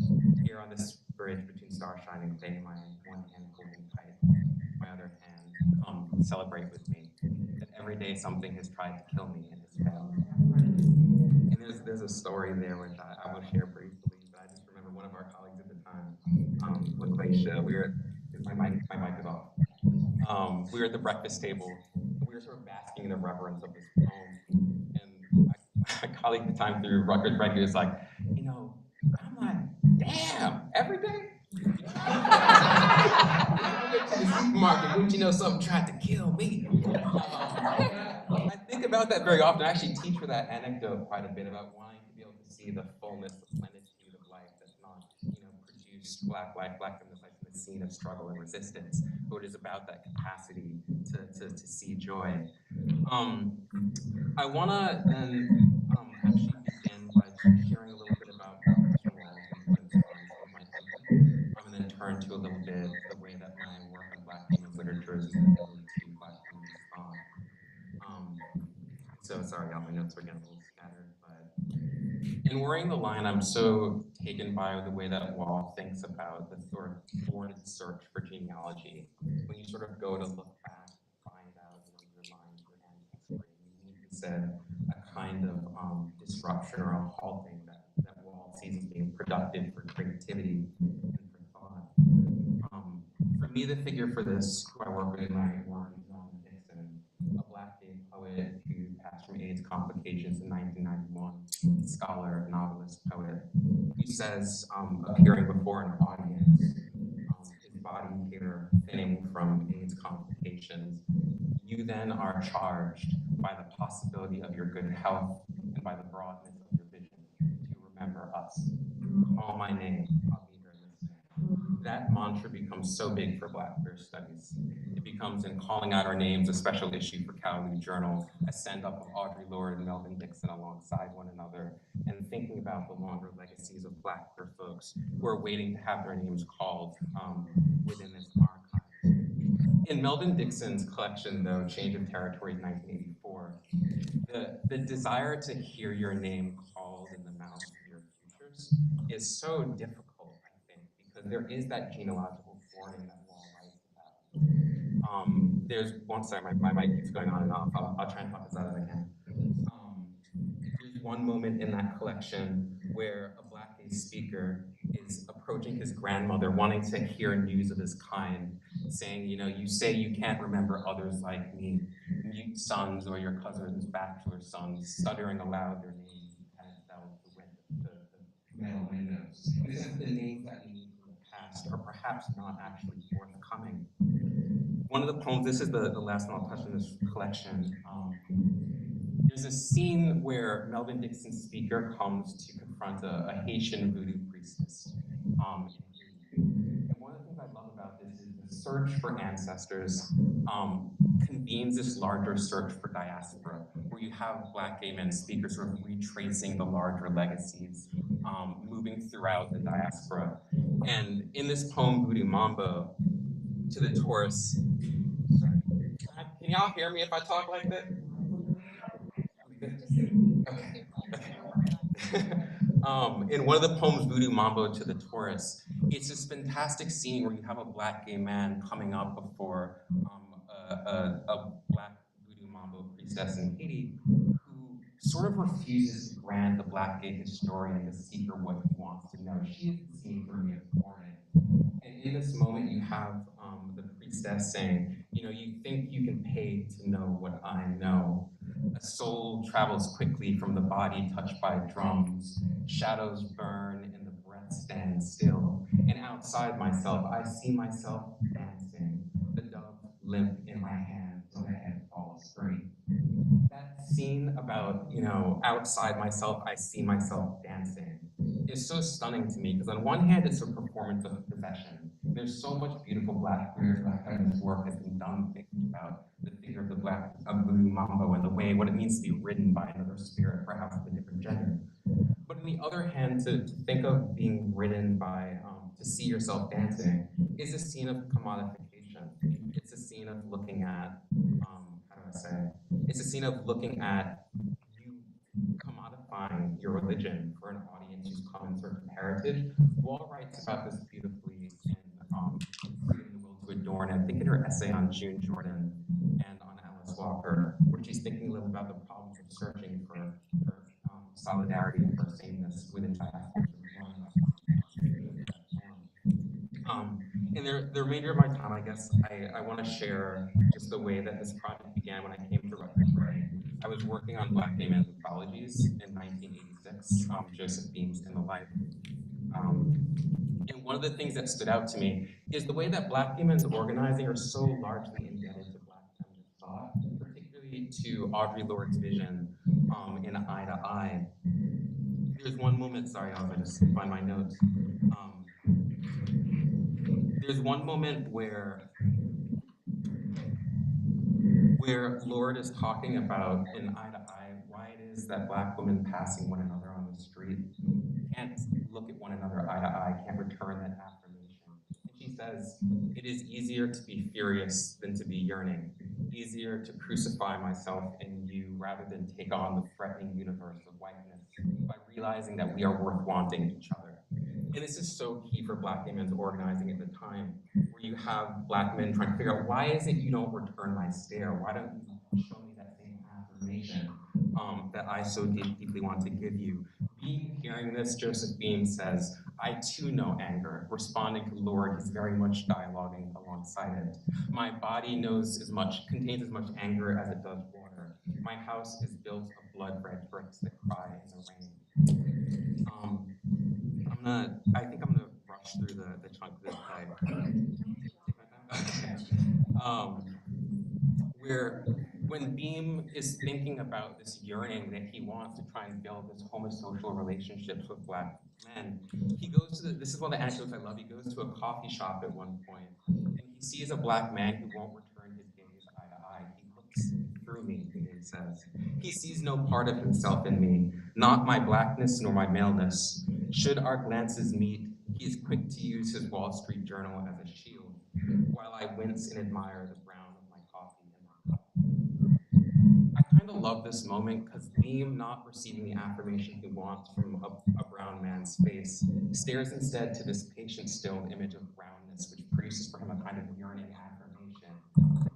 Here on this bridge between Starshine and Bay, my one hand holding tight, my other hand, come celebrate with me. That every day something has tried to kill me and has failed. And there's a story there which I will share briefly, but I just remember one of our colleagues at the time, LaQuaisha, we were, my mic is off. We were at the breakfast table, and we were sort of basking in the reverence of this poem. And my colleague at the time through Rutgers Ready was like, you know, I'm like, damn, every day? I went to the supermarket, wouldn't you know something tried to kill me? I think about that very often. I actually teach for that anecdote quite a bit about wanting to be able to see the fullness, the plenitude of life that's not, you know, produced Black life, Black feminist life in the scene of struggle and resistance, but it is about that capacity to see joy. I wanna then actually begin by sharing a little bit about collection walls influenced some of my thinking, and then turn to a little bit the way that my work on Black women's literature is embedded into Black feminist thought. So sorry, all my notes are getting a little scattered, but in Worrying the Line, I'm so taken by the way that Wall thinks about the sort of thwarted search for genealogy. When you sort of go to look back, find out your lines, your ancestry, you need to said a kind of disruption or a halting that Wall sees as being productive for creativity and for thought. For me, the figure for this, who I work with in my work, is Dixon, a Black gay poet who passed from AIDS complications in 1991, scholar, novelist, poet, who says, appearing before an audience, his body here thinning from AIDS complications, you then are charged by the possibility of your good health and by the broadness of your vision to remember us. Call my name, I'll be here listening. That mantra becomes so big for Black queer studies. It becomes, in calling out our names, a special issue for Calgary Journal, a send-up of Audre Lorde and Melvin Dixon alongside one another, and thinking about the longer legacies of Black queer folks who are waiting to have their names called within this archive. In Melvin Dixon's collection, though, Change of Territories, 1984, the desire to hear your name called in the mouths of your futures is so difficult, I think, because there is that genealogical thwarting that Wall writes about. There's one, sorry, my mic keeps going on and off. I'll try and talk as loud as I can. There's one moment in that collection where a Black gay speaker is approaching his grandmother, wanting to hear news of his kind, saying, you say you can't remember others like me, mute sons or your cousin's bachelor sons, stuttering aloud their names as out the metal windows. This is the names that we need from the past are perhaps not actually forthcoming. One of the poems, this is the last one I'll touch in this collection. There's a scene where Melvin Dixon's speaker comes to confront a Haitian voodoo priestess. And one of the things I love about this is the search for ancestors convenes this larger search for diaspora, where you have Black gay men speakers sort of retracing the larger legacies, moving throughout the diaspora. And in this poem, Voodoo Mambo, to the Taurus, sorry, can y'all hear me if I talk like that? Okay. In one of the poems, Voodoo Mambo to the Taurus, it's this fantastic scene where you have a Black gay man coming up before a Black Voodoo Mambo priestess in Haiti who sort of refuses to grant the Black gay historian, the seeker, what he wants to know. She is the scene for me as foreign. And in this moment, you have the priestess saying, you think you can pay to know what I know. A soul travels quickly from the body touched by drums. Shadows burn and the breath stands still. And outside myself, I see myself dancing. The dove limp in my hand so the head falls straight. That scene about, outside myself, I see myself dancing is so stunning to me because on one hand, it's a performance of possession. There's so much beautiful Black queer, Black feminist work has been done thinking about the figure of the Black Voodoo Mambo and the way, what it means to be ridden by another spirit, perhaps of a different gender. But on the other hand, to think of being ridden by, to see yourself dancing is a scene of commodification. It's a scene of looking at, it's a scene of looking at you commodifying your religion for an audience who's come in search of heritage. Wall writes about this beautifully in Freedom, the Will to Adorn, and I think in her essay on June Jordan and on Alice Walker, where she's thinking a little about the problems of searching for solidarity and for sameness within diaspora. In the remainder of my time, I guess I want to share just the way that this project began when I came to Rutgers. I was working on Black gay men's anthologies in 1986, Joseph Beam's In the Life. And one of the things that stood out to me is the way that Black gay men's organizing are so largely indebted to Black feminist thought, particularly to Audre Lorde's vision in Eye to Eye. There's one moment, sorry, I just find my notes. There's one moment where Lorde is talking about in Eye to Eye why it is that Black women passing one another on the street can't look at one another eye to eye, can't return that affirmation. And she says, it is easier to be furious than to be yearning, easier to crucify myself in you rather than take on the threatening universe of whiteness by realizing that we are worth wanting each other. And this is so key for Black gay men's organizing at the time, where you have Black men trying to figure out, why is it you don't return my stare? Why don't you show me that same affirmation that I so deeply want to give you? Being hearing this, Joseph Beam says, I too know anger. Responding to Lord is very much dialoguing alongside it. My body contains as much anger as it does water. My house is built of blood-red bricks that cry in the rain. I think I'm gonna rush through the chunk of this play. Where when Beam is thinking about this yearning that he wants to try and build this homosocial relationships with Black men, he goes to this is one of the anecdotes I love, he goes to a coffee shop at one point, and he sees a Black man who won't return his gaze eye to eye. He looks through me, he says. He sees no part of himself in me, not my Blackness nor my maleness. Should our glances meet, he is quick to use his Wall Street Journal as a shield, while I wince and admire the brown of my coffee. I kind of love this moment because Beam, not receiving the affirmation he wants from a brown man's face, stares instead to this patient stilled image of brownness, which produces for him a kind of yearning affirmation.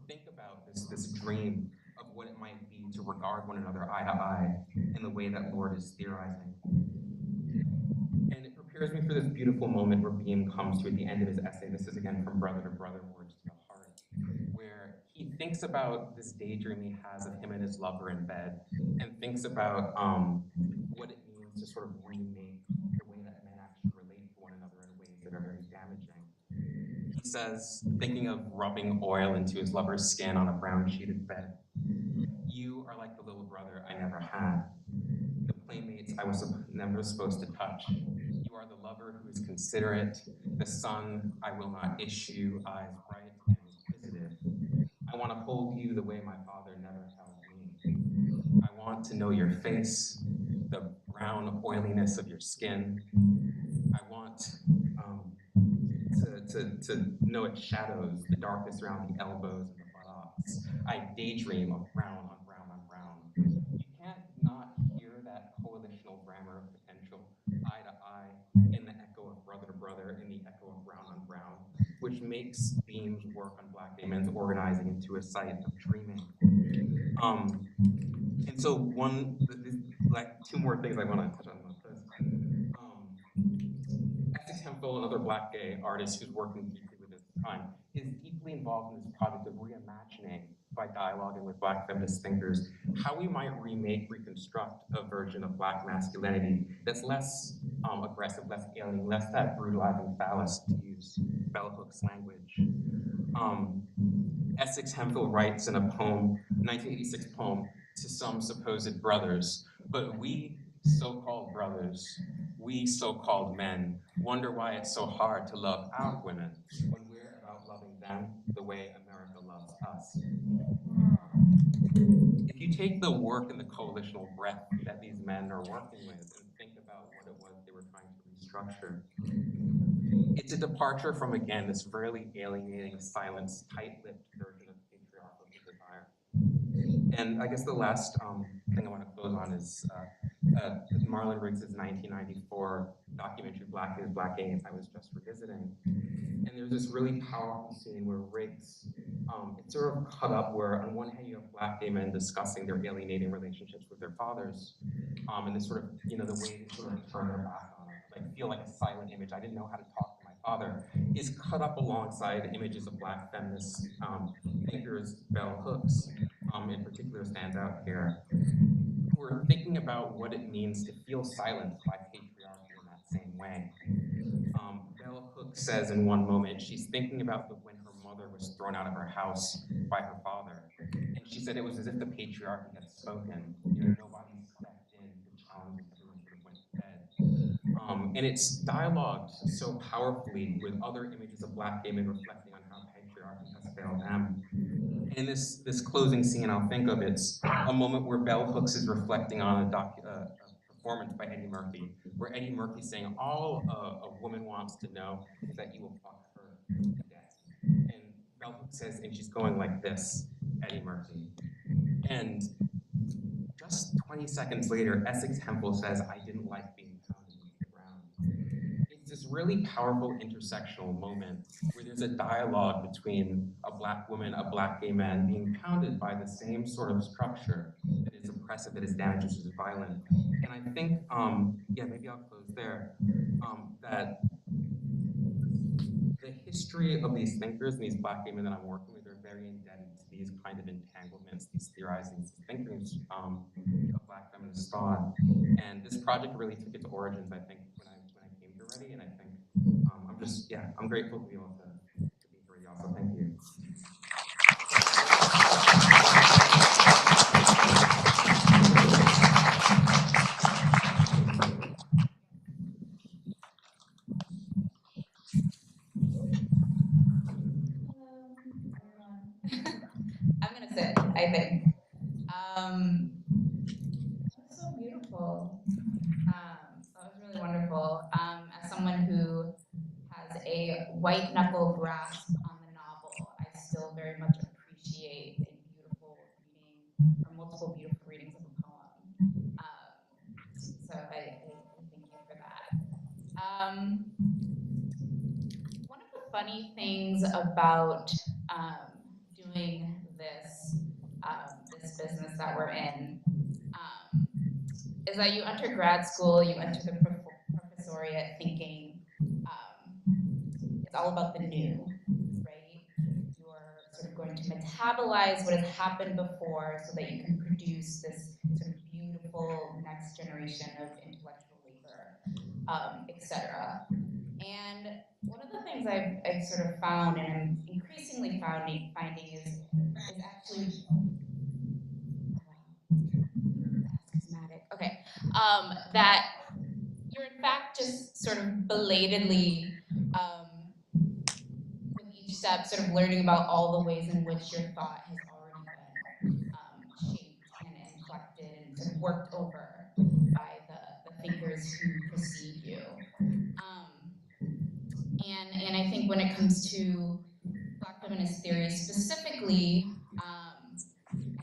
Think about this dream of what it might be to regard one another eye to eye in the way that Lord is theorizing. And it prepares me for this beautiful moment where Beam comes to at the end of his essay. This is again from Brother to Brother, Words to the Heart, where he thinks about this daydream he has of him and his lover in bed, and thinks about what it means to sort of remake the way that men actually relate to one another in ways that are very damaging. He says, thinking of rubbing oil into his lover's skin on a brown sheeted bed, you are like the little brother I never had, the playmates I was never supposed to touch. You are the lover who is considerate, the son I will not issue, eyes bright and inquisitive. I want to hold you the way my father never held me. I want to know your face, the brown oiliness of your skin. I want to know its shadows, the darkness around the elbows and the buttocks. I daydream of brown on brown on brown. You can't not hear that coalitional grammar of potential, eye to eye, in the echo of brother to brother, in the echo of brown on brown, which makes Beam's work on Black gay men's organizing into a site of dreaming. And so two more things I want to touch on about this. Essex Hemphill, another Black gay artist who's working deeply with this time, is deeply involved in this project of reimagining, by dialoguing with Black feminist thinkers, how we might reconstruct a version of Black masculinity that's less aggressive, less alien, less that brutalizing phallus, to use Bell Hooks language. Essex Hemphill writes in a poem, 1986 poem, to some supposed brothers, but we so-called brothers, we so-called men, wonder why it's so hard to love our women when we're about loving them the way America loves us. If you take the work and the coalitional breath that these men are working with and think about what it was they were trying to restructure, it's a departure from, again, this really alienating, silenced, tight-lipped version of patriarchal desire. And I guess the last thing I want to close on is Marlon Riggs' 1994 documentary, Black is Black Gay, I was just revisiting. And there's this really powerful scene where Riggs, it's sort of cut up where on one hand you have Black gay men discussing their alienating relationships with their fathers, and this sort of, the way they sort of turn their back on it, like feel like a silent image. I didn't know how to talk to my father, is cut up alongside images of Black feminist thinkers, Bell Hooks, in particular stands out here, who are thinking about what it means to feel silenced by patriarchy in that same way. Bell Hooks says in one moment, she's thinking about when her mother was thrown out of her house by her father. And she said it was as if the patriarchy had spoken. Nobody stepped in to challenge it, everyone sort of went to bed. And it's dialogued so powerfully with other images of Black gay men reflecting on how patriarchy has failed them. And in this closing scene, I'll think of it's a moment where Bell Hooks is reflecting on a performance by Eddie Murphy, where Eddie Murphy's saying, all a woman wants to know is that you will fuck her to death. And Bell Hooks says, and she's going like this, Eddie Murphy. And just 20 seconds later, Essex Hempel says, I didn't like being pounded into the ground. It's this really powerful intersectional moment where there's a dialogue between a Black woman, a Black gay man being pounded by the same sort of structure that is oppressive, that is damaging, that is violent. And I think, yeah, maybe I'll close there, that the history of these thinkers and these Black gay men that I'm working with are very indebted to these kind of entanglements, these theorizings, these thinkings of Black feminist thought. And this project really took its origins, I think, when I came to Ready, and I think I'm just, yeah, I'm grateful to be able to be here with y'all, so thank you. I'm gonna sit, I think. That's so beautiful. That was really wonderful. As someone who has a white knuckle grasp on the novel, I still very much appreciate a beautiful reading, or multiple beautiful readings of a poem. So I thank you for that. One of the funny things about doing this this business that we're in is that you enter grad school, you enter the professoriate thinking it's all about the new, right? You're sort of going to metabolize what has happened before so that you can produce this sort of beautiful next generation of intellectual labor, etc. And one of the things I've sort of found, and I'm increasingly finding is actually okay, that you're in fact just sort of belatedly with each step sort of learning about all the ways in which your thought has already been shaped and inflected and sort of worked over by the thinkers who precede you. And I think when it comes to Black feminist theory specifically, I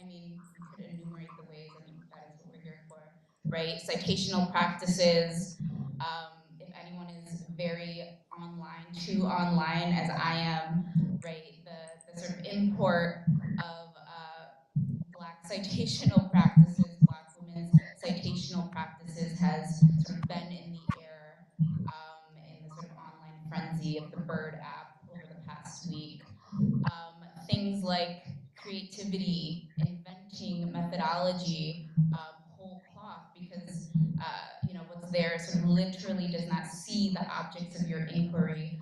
mean, we could enumerate the ways, and that is what we're here for, right? Citational practices. If anyone is very too online as I am, right? The sort of import of Black citational practices, Black women's citational practices has sort of been in the air in the sort of online frenzy of the Bird app over the past week. Things like creativity, inventing methodology, whole cloth, because you know, what's there sort of literally does not see the objects of your inquiry,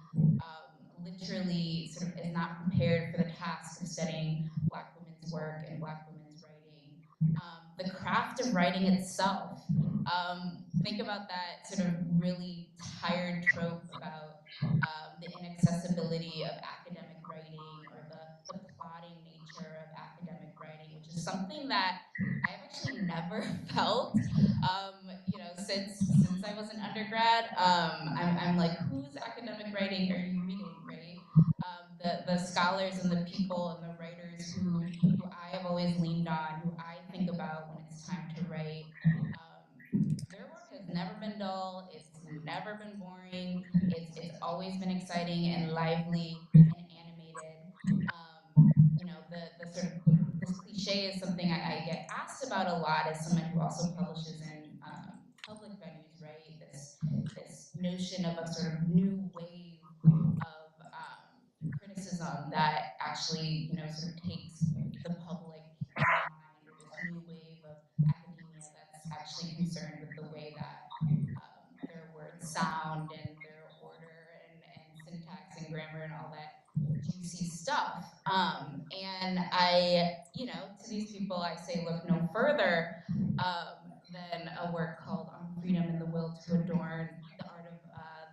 literally sort of is not prepared for the task of studying Black women's work and Black women's writing. The craft of writing itself. Think about that sort of really tired trope about the inaccessibility of academic writing, or the plotting nature of academic writing, which is something that I've actually never felt, you know, since I was an undergrad. I'm like, whose academic writing are you reading, right? The scholars and the people and the writers who I have always leaned on, who I think about when it's time to write. Their work has never been dull, it's never been boring, it's always been exciting and lively and animated. You know, the sort of, this cliche is something I get asked about a lot as someone who also publishes in public venues, right? This notion of a sort of new wave of criticism that actually, you know, sort of takes the public in mind, or this new wave of academia that's actually concerned with the way that their words sound and their order and syntax and grammar and all that juicy stuff. And I, you know, to these people I say, look no further than a work called On Freedom and the Will to Adorn the Art of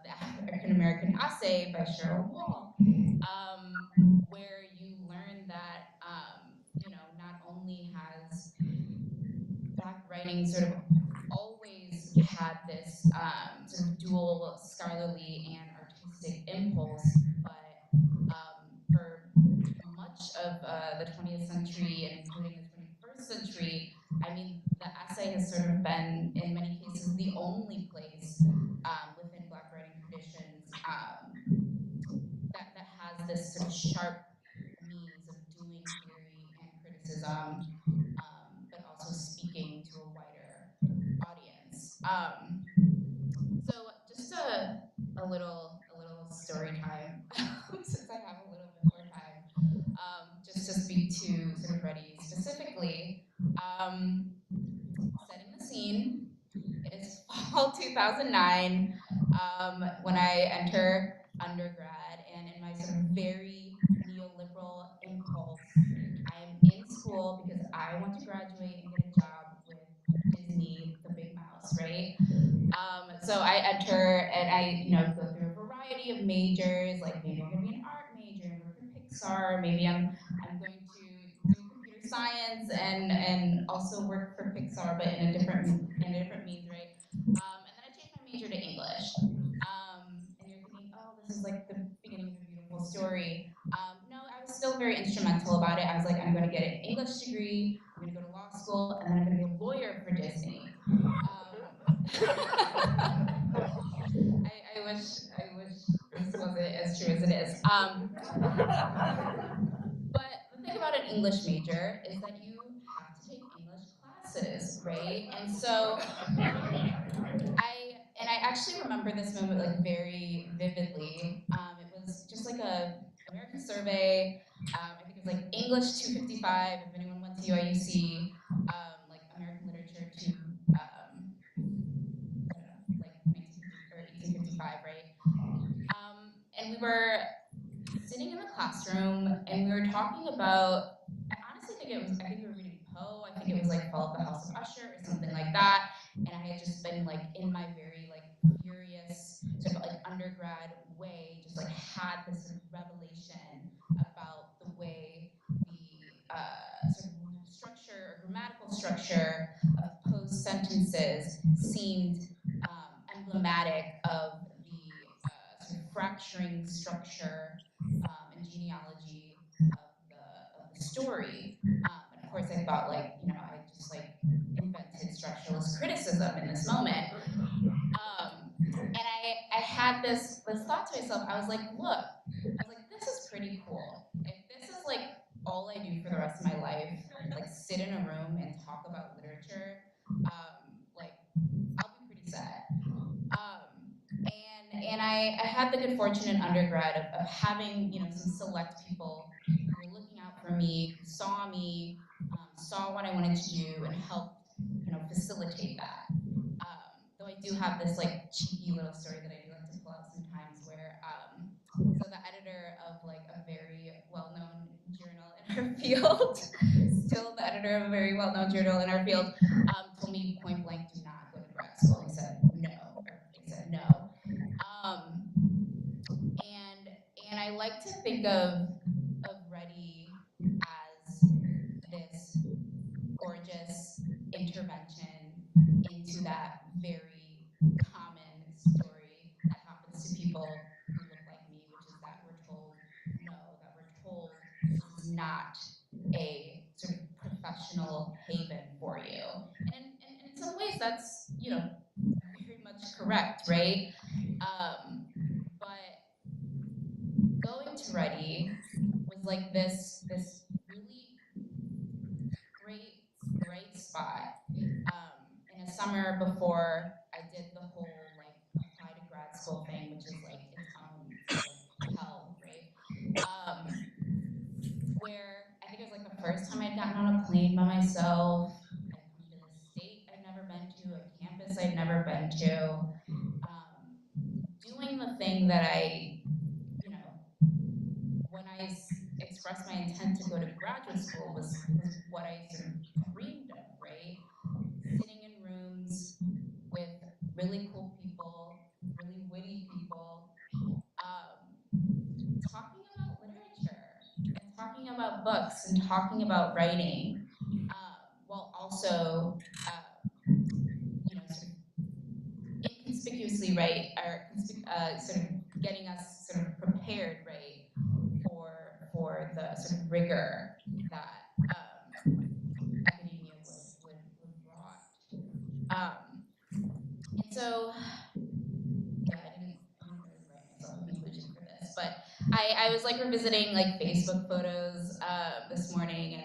the African American Essay by Cheryl A, where you learn that writing sort of always had this sort of dual scholarly and artistic impulse, but for much of the 20th century and including the 21st century, I mean, the essay has sort of been, in many cases, the only place within Black writing traditions that has this sort of sharp means of doing theory and criticism, but also speaking to a wider audience. So just a little story time, since I have a little bit more time, just to speak to sort of Ready specifically. Setting the scene, it is fall 2009 when I enter undergrad, and in my sort of very neoliberal impulse, I am in school because I want to graduate and get a job with Disney, the big mouse, right? So I enter and I go through a variety of majors, like maybe I'm going to be an art major and work for Pixar, maybe I'm going to do computer science and also work for Pixar, but in a different means, right? And then I changed my major to English. And you're thinking, oh, this is like the beginning of a beautiful story. No, I was still very instrumental about it. I was like, I'm going to get an English degree, I'm going to go to law school, and then I'm going to be a lawyer for Disney. I wish this wasn't as true as it is. But the thing about an English major is that you have to take English classes, right? And so I actually remember this moment like very vividly. It was just like a American survey. I think it was like English 255. If anyone went to UIUC, like American literature to I don't know, like 1855, right? And we were sitting in the classroom and we were talking about, I honestly think I think we were reading Poe, I think it was like Fall of the House of Usher or something like that. And I had just been like in my very like furious sort of like undergrad way, just like had this sort of revelation about the way the sort of structure or grammatical structure of Poe's sentences seemed emblematic of the sort of fracturing structure and genealogy of the story. And of course, I thought, like, I just like invented structuralist criticism in this moment. And I had this thought to myself. I was like, look, this is pretty cool. If this is like all I do for the rest of my life, like sit in a room and talk about literature, like I'll be pretty sad. And I had the good fortune in undergrad of having, some select people who were looking out for me, who saw me, saw what I wanted to do, and helped, facilitate that. Though I do have this like cheeky little story that I do like to pull out sometimes, where so the editor of like a very well-known journal in our field, still the editor of a very well-known journal in our field, told me point blank, do not go to grad school. He said no, or they said no. And I like to think of Ready as this gorgeous intervention into that very common story that happens to people who look like me, which is that we're told no, that we're told this is not a sort of professional haven for you. And in some ways that's, very much correct, right? But going to Ready was like this really great bright spot in a summer before I did the whole like apply to grad school thing, which is like its own sort of hell, right? Where I think it was like the first time I'd gotten on a plane by myself. I'd come to this state I'd never been to, a campus I'd never been to, doing the thing that I, when I expressed my intent to go to graduate school was what I sort of dreamed of, right? Sitting in rooms with really cool people, really witty people, talking about literature and talking about books and talking about writing, while also conspicuously, right, are sort of getting us sort of prepared, right, for the sort of rigor that academia would brought. And so, yeah, I didn't really write myself a conclusion for this, but I was like revisiting like Facebook photos this morning and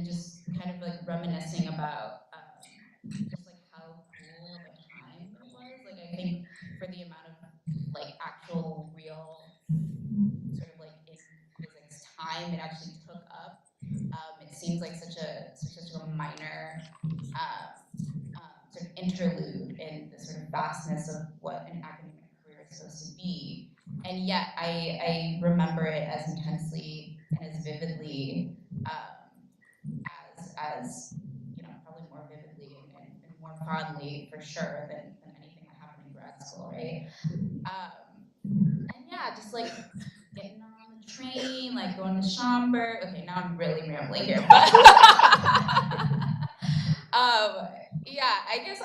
just kind of like reminiscing about just like how cool of a time it was. Like I think for the amount of like actual real sort of like in physics time it actually took up, it seems like such a minor sort of interlude in the sort of vastness of what an academic career is supposed to be. And yet I remember it as intensely and as vividly as you know, probably more vividly and more fondly for sure than anything that happened in grad school, right? And yeah, just like getting on the train, like going to Schaumburg. Okay, now I'm really rambling here, but yeah, I guess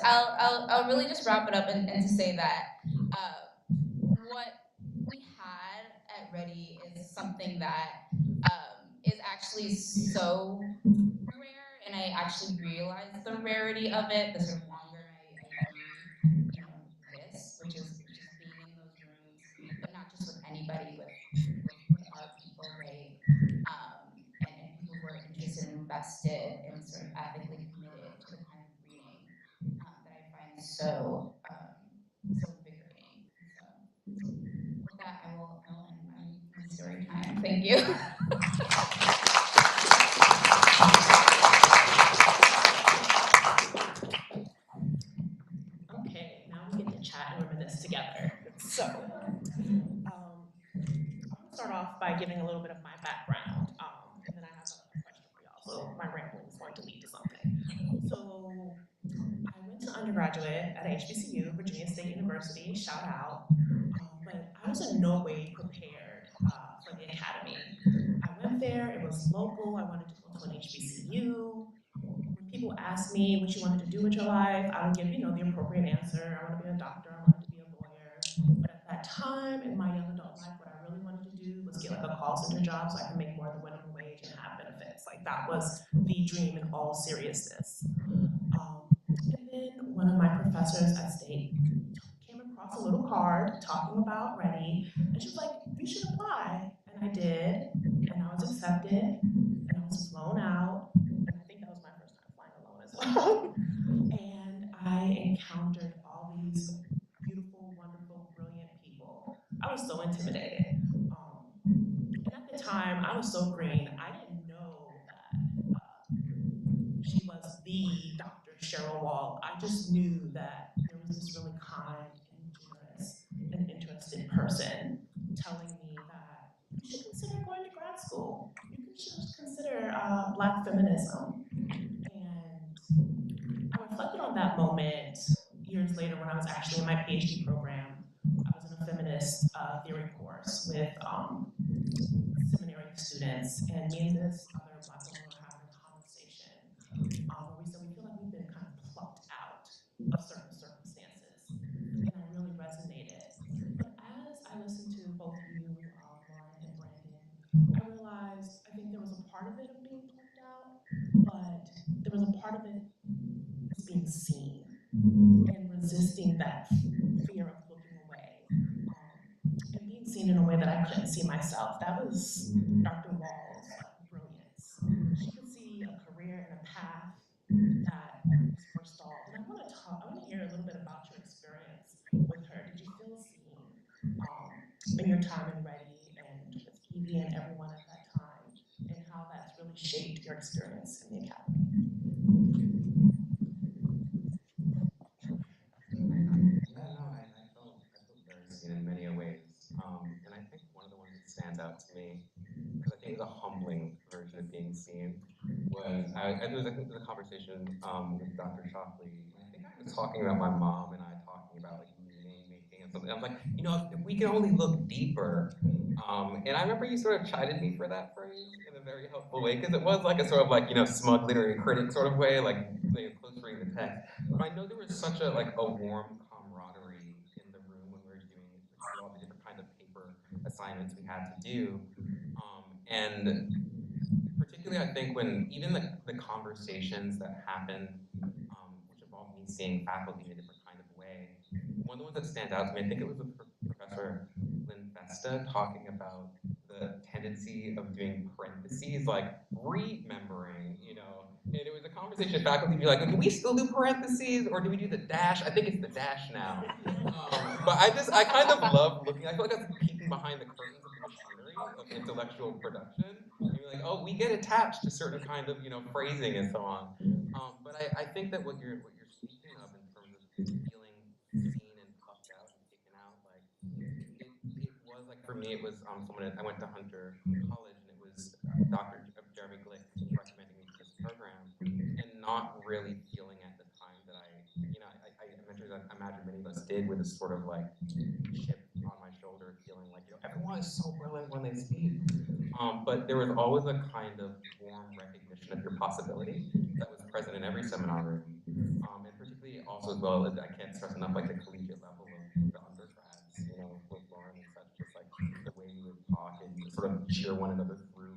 I'll really just wrap it up and to say that what we had at Ready is something that is actually so rare, and I actually realized the rarity of it the sort of longer I do, you know, this, which is being in those rooms, but not just with anybody, with our people, right? And people who are interested and invested and sort of ethically committed to the kind of reading that I find so invigorating. So with that, I will end my story time. Thank you. Okay, now we get to chat and reminisce together. So, I'll start off by giving a little bit of my background, and then I have a question for y'all. So my rambling is going to lead to something. So I went to undergraduate at HBCU, Virginia State University, shout out, but I was in no way prepared for the academy. I went there, it was local, I wanted to go to an HBCU. When people asked me what you wanted to do with your life, I would give, you know, the appropriate answer. I want to be a doctor, I wanted to be a lawyer. But at that time in my young adult life, what I really wanted to do was get like a call center job so I could make more than minimum wage and have benefits. Like that was the dream in all seriousness. And then one of my professors at State came across a little card talking about Ready, and she was like, you should apply. And I did, and I was accepted, and I was flown out, and I think that was my first time flying alone as well. And I encountered all these beautiful, wonderful, brilliant people. I was so intimidated. And at the time, I was so green, I didn't know that she was the Dr. Cheryl Wall. I just knew that there was this really kind and generous and interested person telling me that you should consider going to grad school. You should consider Black feminism. And I reflected on that moment years later when I was actually in my PhD program. I was in a feminist theory course with seminary students, and me and this other Black woman were having a conversation where we said we feel like we've been kind of plucked out of certain circumstances, and I really resonated. But as I listened to both you, Lauren and Brandon, I realized I think there was a part of it of being plucked out, but there was a part of it was being seen and resisting that fear of looking away, and being seen in a way that I couldn't see myself. That was Dr. Wall's brilliance. She could see a career and a path that was forestalled. And I want to hear a little bit about your experience with her. Did you feel seen in your time in Ready and with Evie and everyone at that time, and how that's really shaped your experience in the academy? Yeah, no, I felt very seen in many ways. And I think one of the ones that stand out to me, because I think the humbling version of being seen, was there was a conversation with Dr. Shockley. I think I was talking about my mom and I talking about like meaning making and something. I was like, you know, if we can only look deeper, And I remember you sort of chided me for that phrase in a very helpful way, because it was like a sort of like, smug literary critic sort of way, like close reading the text. But I know there was such a warm camaraderie in the room when we were doing particularly all the different kind of paper assignments we had to do. And particularly I think when even the conversations that happened, which involved me seeing faculty in a different kind of way, one of the ones that stands out to me, I think it was with Professor Lynn Festa talking about the tendency of doing parentheses, like remembering, and it was a conversation faculty be like, can we still do parentheses, or do we do the dash? I think it's the dash now. But I kind of love looking, I feel like I was peeking behind the curtains of the machinery of intellectual production, and you're like, oh, we get attached to certain kind of, phrasing and so on. But I think that what you're speaking of in terms of feeling seen and puffed out and taken out, like it was like for me, it was someone I went to Hunter College, and it was Dr. Jeremy Glick recommending me to this program, and not really feeling at the time that I mentioned that I imagine many of us did, with this sort of like chip on my shoulder, feeling like everyone is so brilliant when they speak. But there was always a kind of warm recognition of your possibility that was present in every seminar room, and particularly also as well, I can't stress enough, like the collegiate level of the undergrads, with Lauren and such, just like the way we would talk and sort of cheer one another through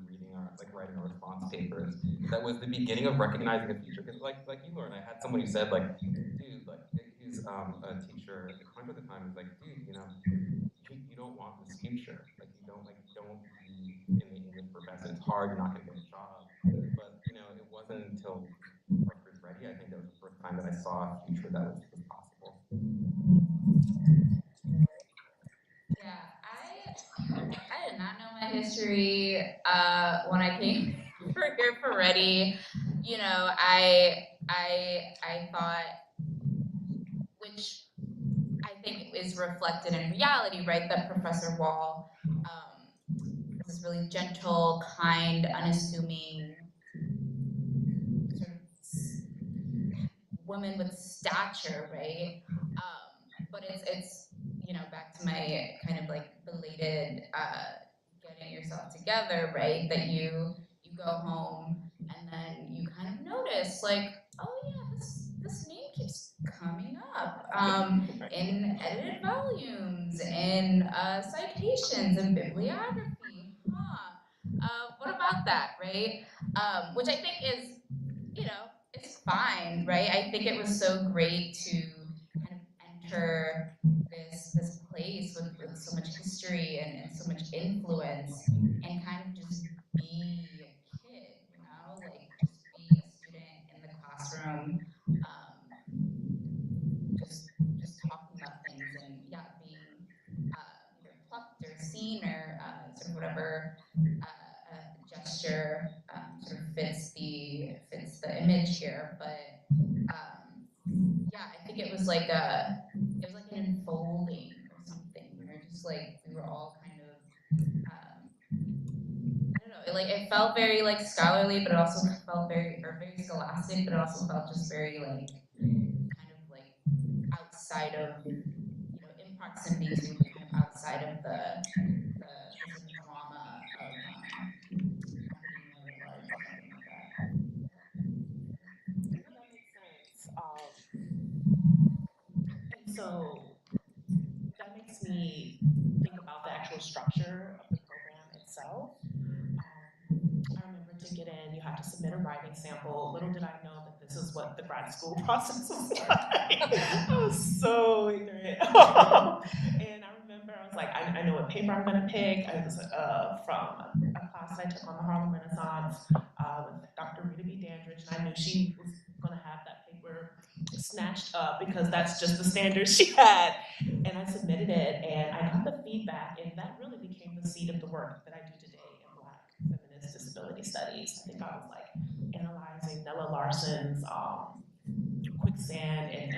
writing our response papers. That was the beginning of recognizing a future, because like you, Lauren, I had someone who said like, dude, like he's a teacher at Hunter at the time, was like, dude, you don't want this future. Like you don't be in the English profession. It's hard. You're not going to get a job. But it wasn't until Rutgers Ready, I think that was the first time that I saw a future that was possible. Yeah, I did not know my history when I came here for Ready. I thought, which I think is reflected in reality, right? That Professor Wall was this really gentle, kind, unassuming sort of woman with stature, right? But it's back to my kind of like belated getting yourself together, right? That you go home and then you kind of notice like, oh yeah, this name keeps coming up in edited volumes, in citations, and bibliography. What about that, right? Which I think is, it's fine, right? I think it was so great to kind of enter this place with so much history and so much influence, and kind of just be a kid, like just be a student in the classroom, just talking about things, and being either plucked or seen, or sort of whatever gesture sort of fits the image here. But I think it was like an unfolding or something. We were all kind of I don't know, it felt very like scholarly, but it also felt very scholastic, but it also felt just very like kind of like outside of, in proximity to, but kind of outside of the sort of drama of academia at large, or something like that. That makes sense. And so that makes me think about the actual structure of the program itself. I remember to get in, you have to submit a writing sample. Little did I know that this is what the grad school process was like. I was so ignorant. And I remember I was like, I know what paper I'm going to pick. I was from a class that I took on the Harlem Renaissance with Dr. Rita B. Dandridge, and I knew she was going to have that paper snatched up because that's just the standards she had. And I submitted it, and I got the feedback, and that really became the seed of the work that I do today in Black feminist disability studies. I think I was like analyzing Nella Larson's quicksand and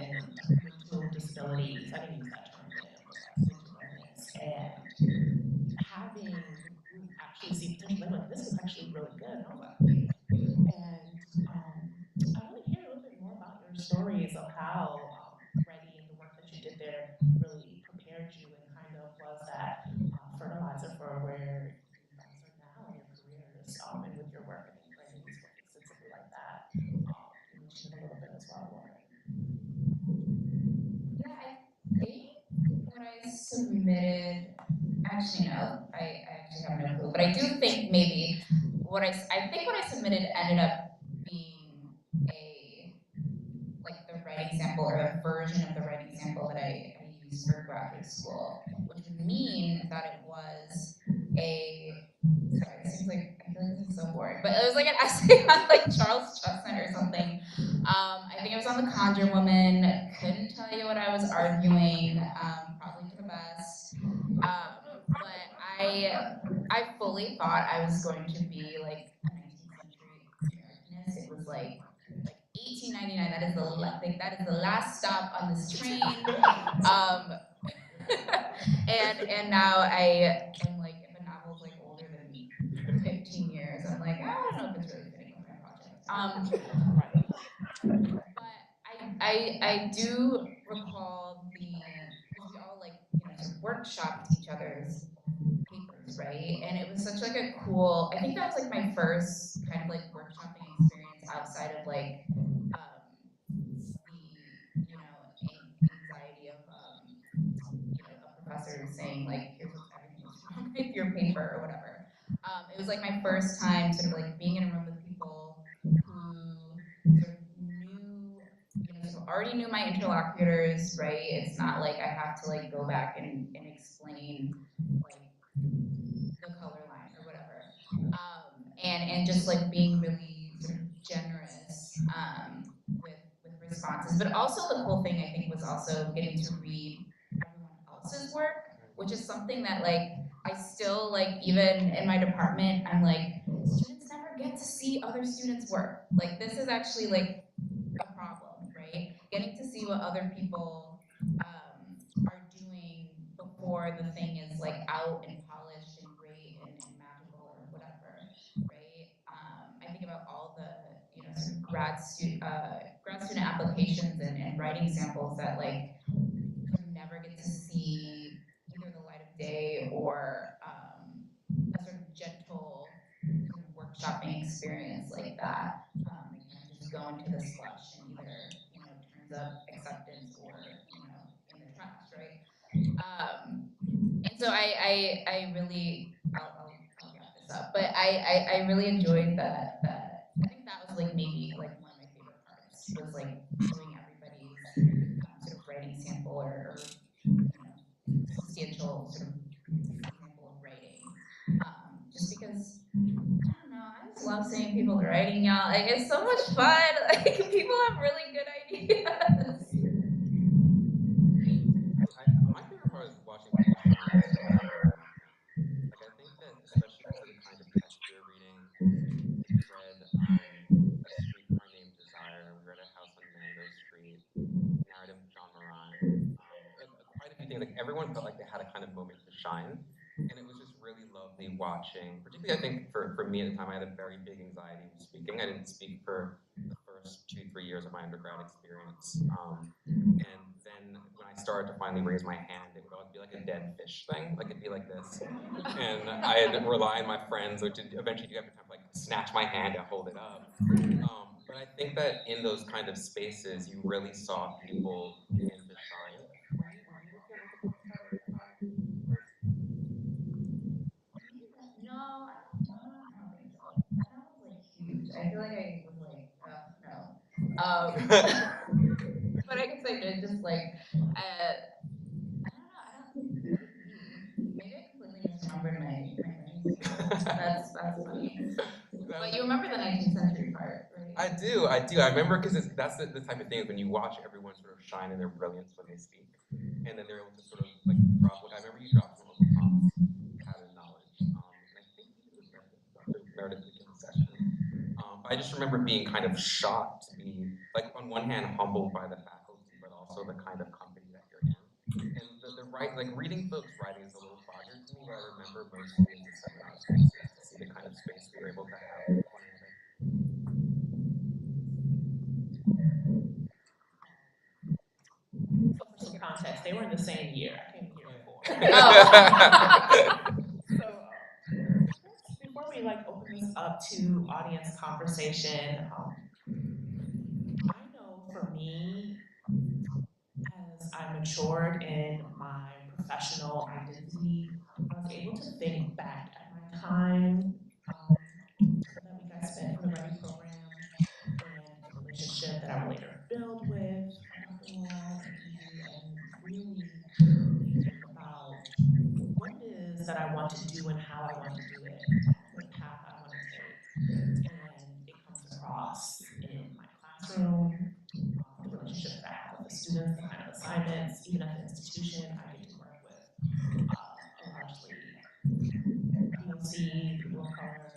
mental disabilities. I didn't use that term then, mental illness, and having the group actually see potential. They were like, this is actually really good. And I was like, and I want to hear a little bit more about your stories of how Ready and the work that you did there really prepared you and kind of was that fertilizer for where submitted, actually no, I actually have no clue, but I do think maybe I think what I submitted ended up being like the writing sample or a version of the writing sample that I used for graduate school, which would mean that it was sorry, it seems like, I feel like this is so boring, but it was like an essay on like Charles Chestnut or something. I think it was on the Conjure Woman, couldn't tell you what I was arguing, probably for the best. But I fully thought I was going to be like a 19th century Americanist. It was like 1899. That is the last stop on this train. And now I am like, if a novel's like older than 15 years, I'm like, I don't know if it's really fitting with my project. But I do recall because we all like, sort of workshopped each other's papers, right? And it was such like a cool, I think that was like my first kind of like workshopping experience outside of like the anxiety of a professor saying like, here's everything that's wrong with your paper or whatever. It was like my first time sort of like being in a room with people who sort of knew, sort of already knew my interlocutors, right? It's not like I have to like go back and explain like the color line or whatever. And just like being really sort of generous with responses. But also the cool thing I think was also getting to read everyone else's work, which is something that like I still like, even in my department, I'm like, students never get to see other students' work. Like this is actually like a problem, right? Getting to see what other people are doing before the thing is like out and polished and great and magical or whatever, right? I think about all the sort of grad student applications and writing samples that like sort of never get to see either the light of day or a sort of gentle sort of workshopping experience like that. Kind of just go into the slush and either turns up acceptance or in the trash, right? And so I really I'll wrap this up, but I really enjoyed that. I think that was like maybe like one of my favorite parts was like doing everybody's sort of writing sample or substantial sort of example of writing. Just because I don't know, I just love seeing people writing, y'all. Like it's so much fun. Like people have really good ideas. My favorite part is watching people shine. Like I think that especially because of the kind of text you're reading, we read A Streetcar Named Desire, we read A House on Mango Street, narrative of John Moran, quite a few things. Like everyone felt like they had a kind of moment to shine, and it was just really lovely watching. Particularly, I think for me at the time, I had a very big anxiety of speaking. I didn't speak for the first 2-3 years of my undergrad experience, and then when I started to finally raise my hand, it would always be like a dead fish thing. Like it'd be like this, and I had to rely on my friends, which eventually you have to like snatch my hand and hold it up. But I think that in those kind of spaces, you really saw people begin to shine. No, I don't think so. That was like huge. I feel like I was like, no. But I guess I did just like, I don't know. Maybe I completely misremembered my writing skills. That's funny. But you remember the 19th century part, right? I do. I remember because that's the type of thing when you watch everyone sort of shine in their brilliance when they speak, and then they're able to sort of like drop. I remember you dropped some Uncle Tom's pattern knowledge, and I think it was Dr. Meredith McGill session. I just remember being kind of shocked to be like on one hand humbled by the faculty, but also the kind of company that you're in. And the right, like reading folks' writing is a little foggier to me, but I remember mostly as the seminar spaces to see the kind of space we were able to have with one another. So for some context, they were in the same year. I came here before. So before we like open this up to audience conversation, I know for me, as I matured in my professional identity, I was able to think back at my time that we guys spent in the writing program and the relationship that I would later build with Dr. Wall and you, and really think about what it is that I want to do and how I want to do it, the path I want to take. And it comes across in my classroom, the relationship that I have with the students, the kind of assignments, even at the institution, I get to work with a largely POC, people of color,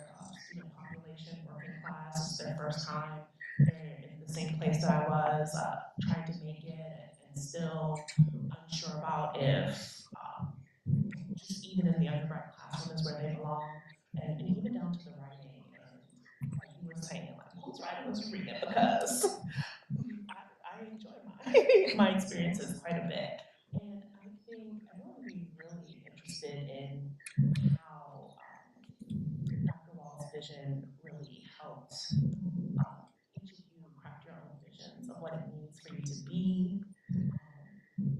student population, working class. It's their first time. They're in the same place that I was, trying to make it and still unsure about if just even in the undergrad classroom is where they belong, and even down to the writing. And like you were saying, like, whose writing was you reading? Because I enjoy my experiences quite a bit. And I think everyone would be really interested in how Dr. Wall's vision really helped each of you craft your own visions of what it means for you to be in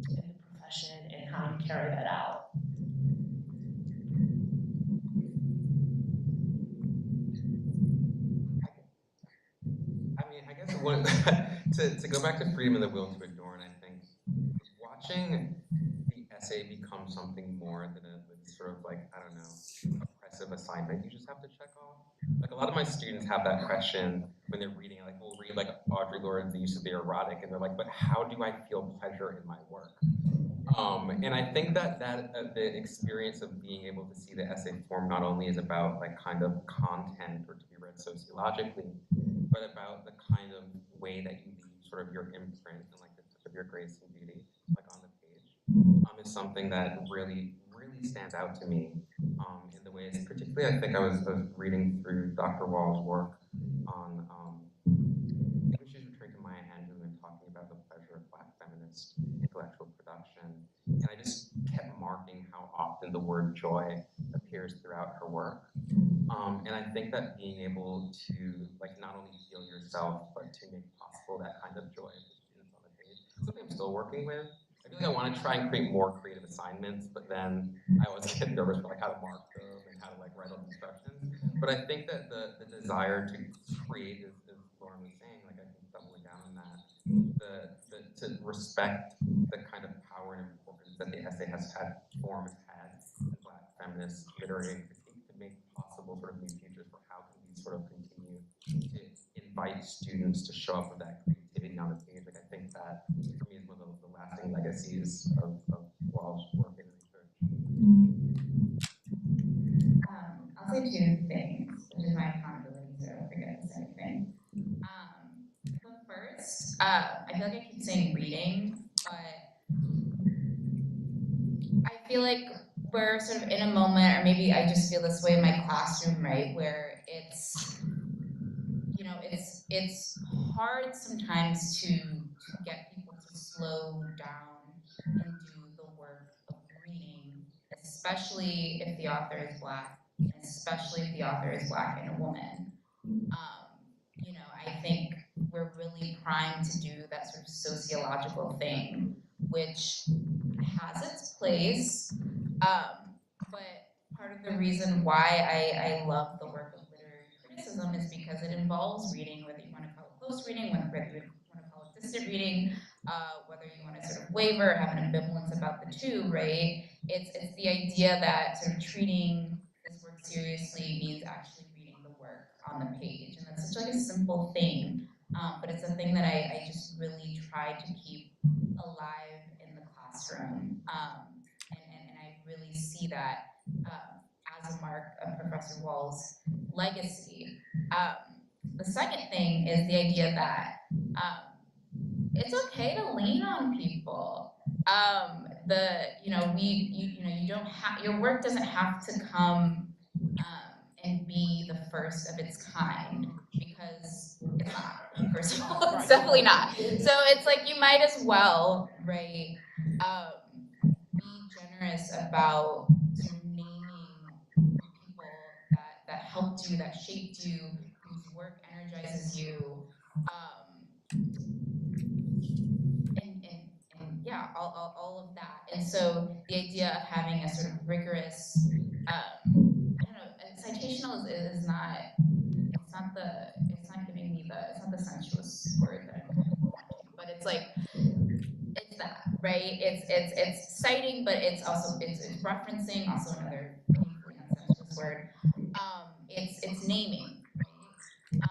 the profession and how you carry that out. I mean, I guess one, to go back to freedom and the will to ignore, and I think watching the essay become something more than a sort of like, I don't know, oppressive assignment you just have to check off. Like a lot of my students have that question when they're reading, like we'll read like Audre Lorde's The Use of the Erotic, and they're like, but how do I feel pleasure in my work? And I think that the experience of being able to see the essay form not only is about like kind of content or to be read sociologically, but about the kind of way that you leave sort of your imprint and like the touch of your grace and beauty like on the page is something that really stands out to me in the ways, particularly I think I was reading through Dr. Wall's work on I think she's referring to Maya Angelou and talking about the pleasure of Black feminist intellectual production. And I just kept marking how often the word joy appears throughout her work. And I think that being able to like not only feel yourself, but to make possible that kind of joy for students on the page, something I'm still working with. I feel like I want to try and create more creative assignments, but then I always get nervous for like how to mark them and how to like write up instructions. But I think that the desire to create, as Lauren was saying, like I think doubling down on that, to respect the kind of power and importance that the essay has had in Black feminist literary critique to make possible sort of new futures for how can we sort of continue to invite students to show up with that creativity on the page. Like I think that for me is one of the lasting legacies of Wall's work in research. I'll say two things, which is my accountability, so I don't forget the second thing. The first, I feel like I keep saying reading, but I feel like we're sort of in a moment, or maybe I just feel this way in my classroom, right, where it's, you know, it's hard sometimes to get people to slow down and do the work of reading, especially if the author is Black, and especially if the author is Black and a woman. You know, I think we're really primed to do that sort of sociological thing, which has its place, but part of the reason why I love the work of literary criticism is because it involves reading, whether you want to call it close reading, whether you want to call it distant reading, whether you want to sort of waver, have an ambivalence about the two, right? It's the idea that sort of treating this work seriously means actually reading the work on the page, and that's such like a simple thing, but it's a thing that I just really try to keep alive in the classroom, and I really see that as a mark of Professor Wall's legacy. The second thing is the idea that it's okay to lean on people. You don't have, your work doesn't have to come and be the first of its kind, because it's not. First of all, it's definitely not. So it's like you might as well, right, be generous about sort of naming people that helped you, that shaped you, whose work energizes you, and yeah, all of that. And so the idea of having a sort of rigorous, I don't know, citational is not, it's not giving me it's not the sensuous word that I'm kind of wanting, but it's like, it's that, right? It's citing, but it's also, it's referencing, also another painfully unsensuous word. It's naming, right?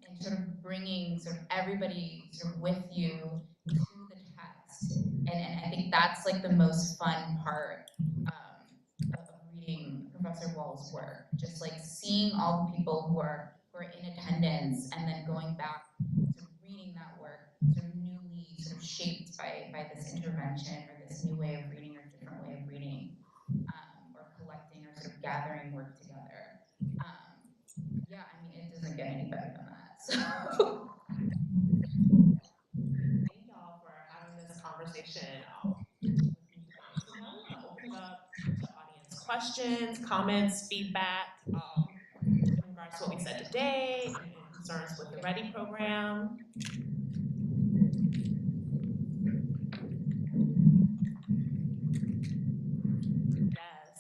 And sort of bringing sort of everybody sort of with you to the text. And I think that's like the most fun part of reading Professor Wall's work. Just like seeing all the people who are in attendance and then going back, sort of reading that work, sort of newly sort of shaped by this intervention or this new way of reading or different way of reading, or collecting or sort of gathering work together. Yeah, I mean, it doesn't get any better than that. So. Thank y'all for having this conversation with me today. So now I'm going to open it up to audience questions, comments, feedback in regards to what we said today and concerns with the READY program. Yes.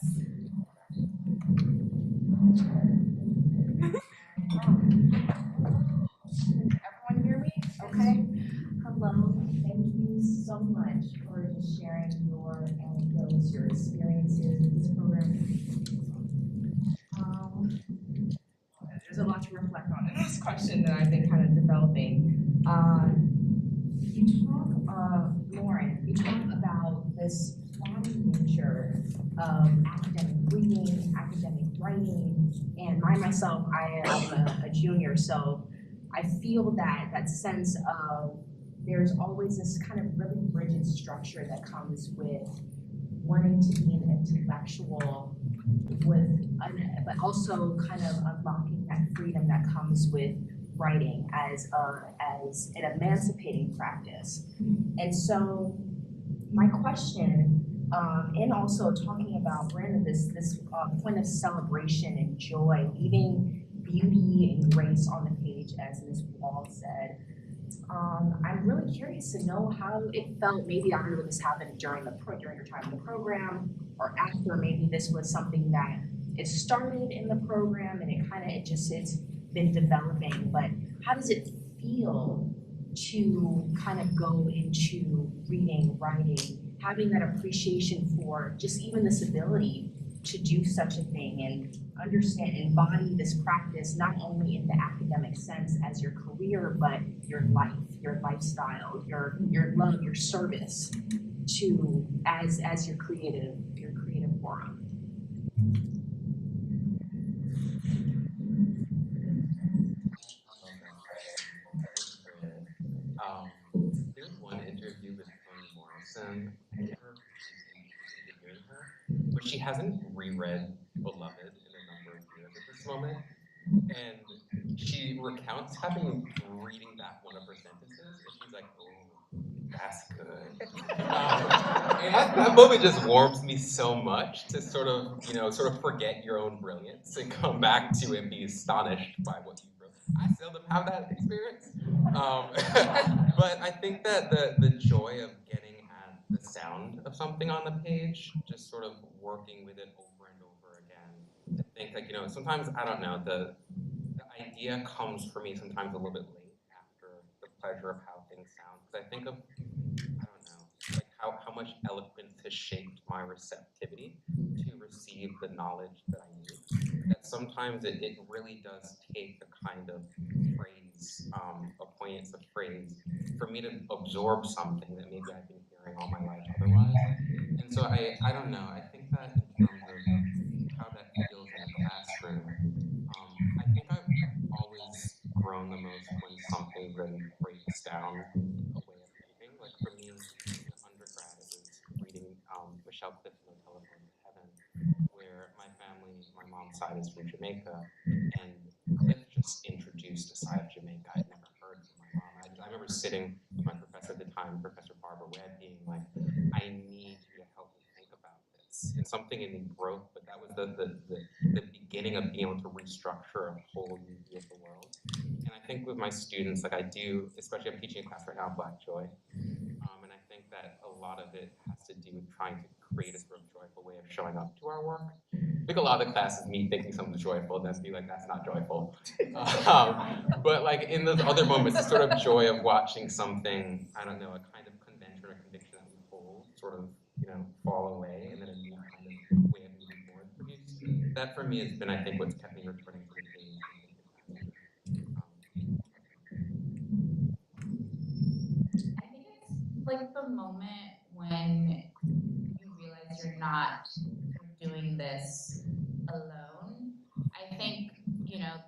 Everyone hear me? Okay. Hello. Thank you so much for just sharing your anecdotes, your experiences with this program. There's a lot to reflect on in this question that I've been kind of developing. You talk, Lauren, you talk about this flattening nature of academic reading, academic writing, and myself, I am a junior, so I feel that sense of there's always this kind of really rigid structure that comes with wanting to be an intellectual, but also kind of unlocking that freedom that comes with writing as an emancipating practice. And so my question, and also talking about, Brandon, this point of celebration and joy, leaving beauty and grace on the page, as Ms. Wall said. I'm really curious to know how it felt. Maybe I don't know if this happened during your time in the program or after. Maybe this was something that it started in the program and it's been developing. But how does it feel to kind of go into reading, writing, having that appreciation for just even this ability to do such a thing and understand, embody this practice, not only in the academic sense as your career, but your life, your lifestyle, your love, your service to as your creative forum. There's one interview with Toni Morrison. I never interested in hearing her, but she hasn't reread Beloved in a number of years at this moment. And she recounts having reading that one of her sentences, and she's like, oh, that's good. And that moment just warms me so much to sort of forget your own brilliance and come back to and be astonished by what you wrote. I seldom have that experience. But I think that the joy of getting at the sound of something on the page, just sort of working with it over and over again. I think sometimes, I don't know, the idea comes for me sometimes a little bit late after the pleasure of how things sound. Because I think of, I don't know, like how much eloquence has shaped my receptivity to receive the knowledge that I need. That sometimes it really does take the kind of phrase, a poignance of phrase, for me to absorb something that maybe I've been hearing all my life otherwise. And so I don't know, I think that in terms of how that feels in a classroom, I think I've always grown the most when something really breaks down a way of thinking. Like for me, in undergrad, it was reading Michelle Cliff's No Telephone to Heaven, where my mom's side is from Jamaica, and Cliff just introduced a side of Jamaica I'd never heard from my mom. I remember sitting with my professor at the time, Professor Barbara Webb, being like, I need you to help me think about this. And something in me broke, but that was the beginning of being able to restructure a whole new view of the world. And I think with my students, like I do, especially I'm teaching a class right now, Black Joy, and I think that a lot of it has to do with trying to create a sort of joyful way of showing up to our work. I think a lot of the classes, me thinking something's joyful, and then be like, that's not joyful. But like in those other moments, the sort of joy of watching something, I don't know, a kind of convention or conviction that we hold sort of, fall away, and then a new kind of way of moving forward produced. That for me has been, I think, what's kept me returning to the page. I think it's like the moment when you realize you're not doing this alone. I think,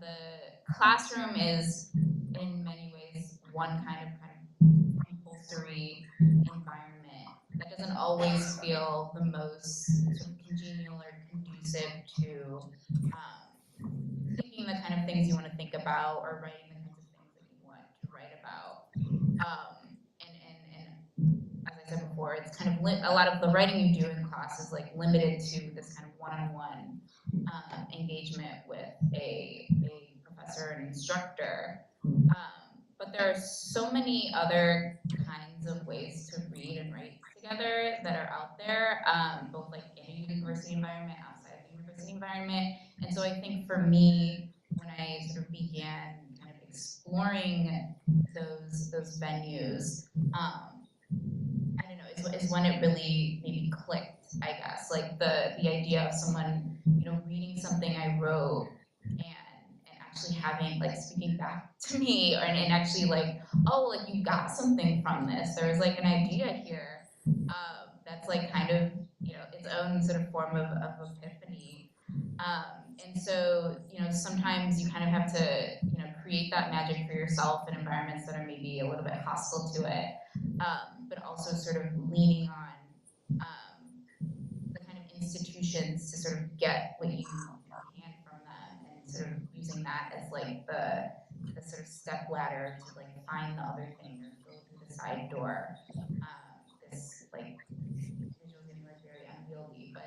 the classroom is in many ways one kind of compulsory environment that doesn't always feel the most sort of congenial or conducive to thinking the kind of things you want to think about or writing the kinds of things that you want to write about. And as I said before, it's kind of a lot of the writing you do in class is like limited to this kind of one-on-one engagement with a professor and instructor. But there are so many other kinds of ways to read and write together that are out there, both like in a university environment, outside the university environment. And so I think for me, when I sort of began kind of exploring those venues, I don't know, is when it really maybe clicked, I guess. Like the idea of someone, reading something I wrote and actually having, like, speaking back to me, and actually like, oh, like you got something from this. There was like an idea here that's like kind of, its own sort of form of epiphany. And so, sometimes you kind of have to, create that magic for yourself in environments that are maybe a little bit hostile to it, but also sort of leaning on the kind of institutions to sort of get what you can from them, and sort of using that as like the sort of step ladder to like find the other thing or go through the side door. This like visual getting like very unwieldy, but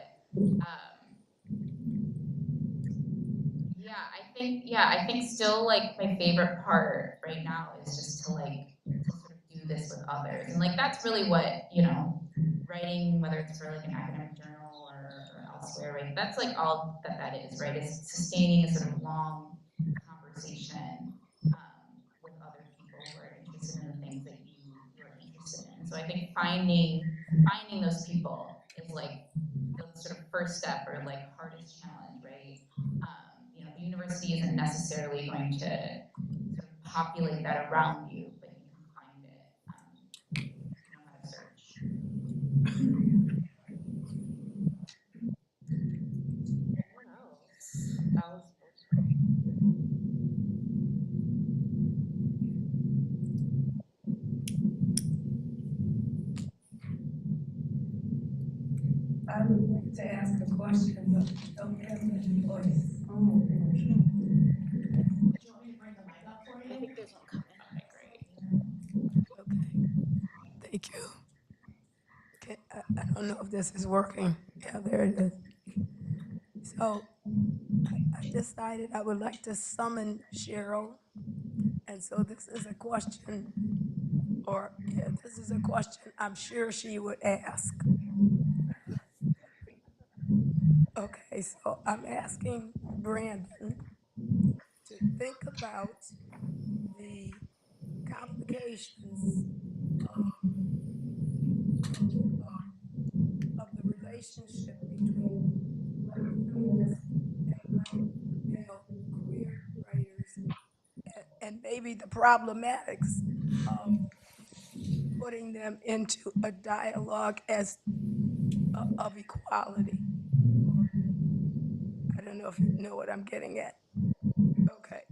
I think still like my favorite part right now is just to sort of do this with others, and like that's really what writing, whether it's for like an academic journal or elsewhere, right? That's like all that is, right? Is sustaining a sort of long conversation with other people who are interested in the things that you are interested in. So I think finding those people is like the sort of first step or like hardest challenge, right? The university isn't necessarily going to sort of populate that around you, but you can find it if you know how to search. Anyone else? I would like to ask a question, but don't have any voice. Do you want me to bring the mic up for you? I think there's one coming. Okay. Thank you. Okay, I don't know if this is working. Yeah, there it is. So I decided I would like to summon Cheryl. And so this is a question, this is a question I'm sure she would ask. Okay, so I'm asking Brandon to think about the complications of the relationship between Black feminists and Black male queer writers, and maybe the problematics of putting them into a dialogue as of equality. I don't know if you know what I'm getting at. Okay. I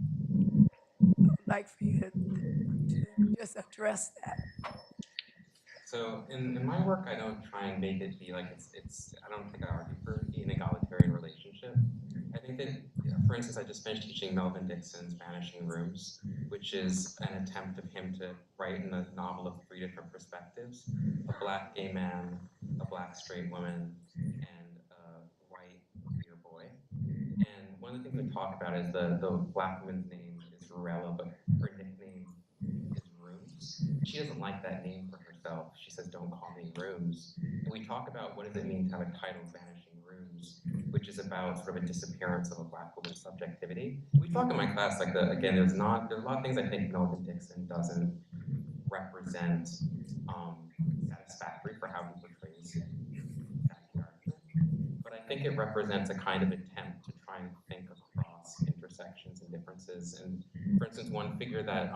would like for you to just address that. So in my work, I don't try and make it be like I don't think I argue for an egalitarian relationship. I think that, for instance, I just finished teaching Melvin Dixon's Vanishing Rooms, which is an attempt of him to write in a novel of 3 different perspectives: a Black gay man, a Black straight woman, and a white queer boy. And one of the things we talk about is the Black woman's name is Ruella, but her nickname is Rooms. she doesn't like that name for herself. She says, don't call me Rooms. And we talk about what does it mean to have a title, Vanishing Rooms, which is about sort of a disappearance of a Black woman's subjectivity. We talk in my class, like, again, there's a lot of things I think Melvin Dixon doesn't represent satisfactory for how he portrays that character. But I think it represents a kind of attempt to try and think across intersections and differences. And for instance, one figure that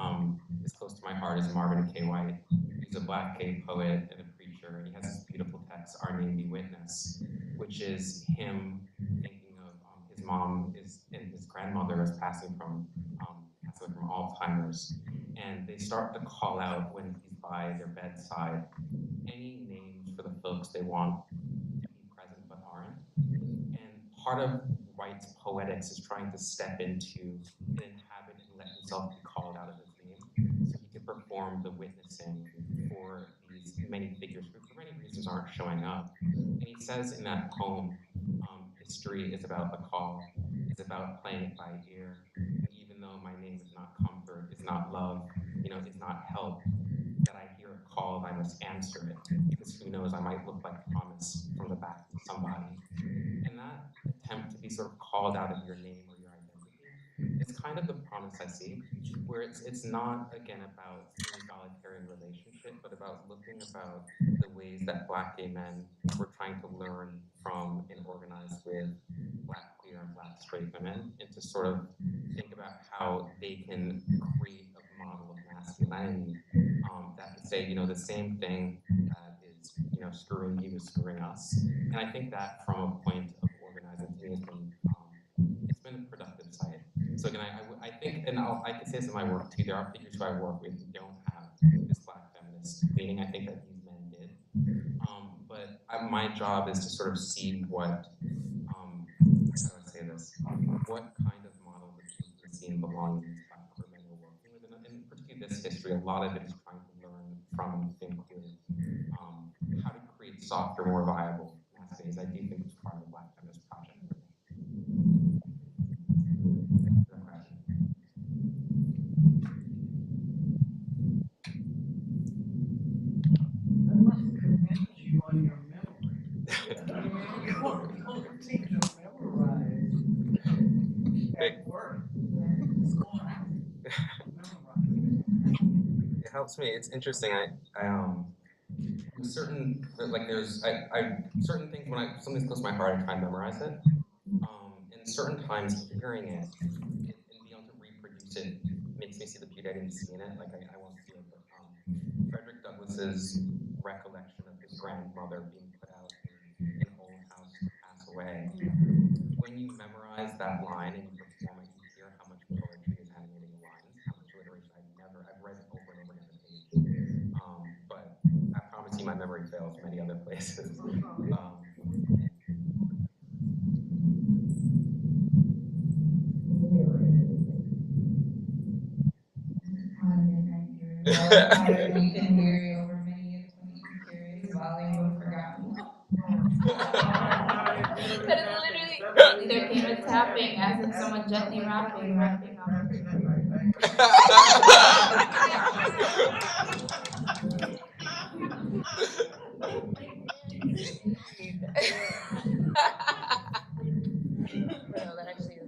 is close to my heart is Marvin K. White. He's a Black gay poet and a preacher, and he has this beautiful text, Our Name Be Witness, which is him thinking of his mom and his grandmother is passing away from Alzheimer's. And they start to call out when he's by their bedside any names for the folks they want to be present but aren't. And part of White's poetics is trying to step into and inhabit and let himself be called out of his name so he could perform the witnessing for these many figures who for many reasons aren't showing up. And he says in that poem, history is about the call, it's about playing it by ear. And even though my name is not comfort, is not love, is not help, that I hear a call and I must answer it, because who knows, I might look like a promise from the back of somebody. And that attempt to be sort of called out of your name or your identity is kind of the promise I see, where it's not, again, about an egalitarian relationship, but about looking about the ways that Black gay men were trying to learn from and organize with Black queer and Black straight women, and to sort of think about how they can create a model of masculinity that could say, the same thing that is, screwing you is screwing us. And I think that from a point of organizing to me has been, it's been a productive site. So again, I think, and I can say this in my work too, there are figures who I work with who don't have this Black feminist leaning. I think that these men did. But my job is to sort of see what, how do I say this? What kind of model of intimacy and belonging these Black queer men are working with. And particularly this history, a lot of it is trying to learn from and think with how to create softer, more viable masculinities. I do think it's part of the Black feminist project. You on your memory. You seem to memorize at work. It helps me. It's interesting. Certain certain things when something's close to my heart, I try and memorize it. And certain times, hearing it and being able to reproduce it makes me see the beauty I didn't see in it. Like I won't see it, but Frederick Douglass's recollection of his grandmother being put out in an old house to pass away. When you memorize that line and you perform it, you hear how much poetry is animating the lines, how much alliteration. I've read it over and over again on the page. But I promise you my memory fails many other places. We've been weary over many curious, volume forgotten. But it's literally there came a tapping as if someone gently rapping on No, that actually is.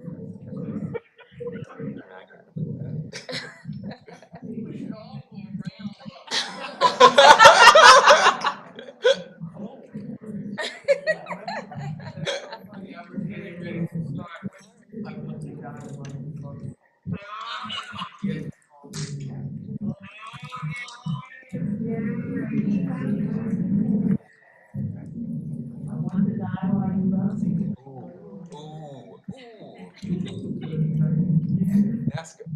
That's good.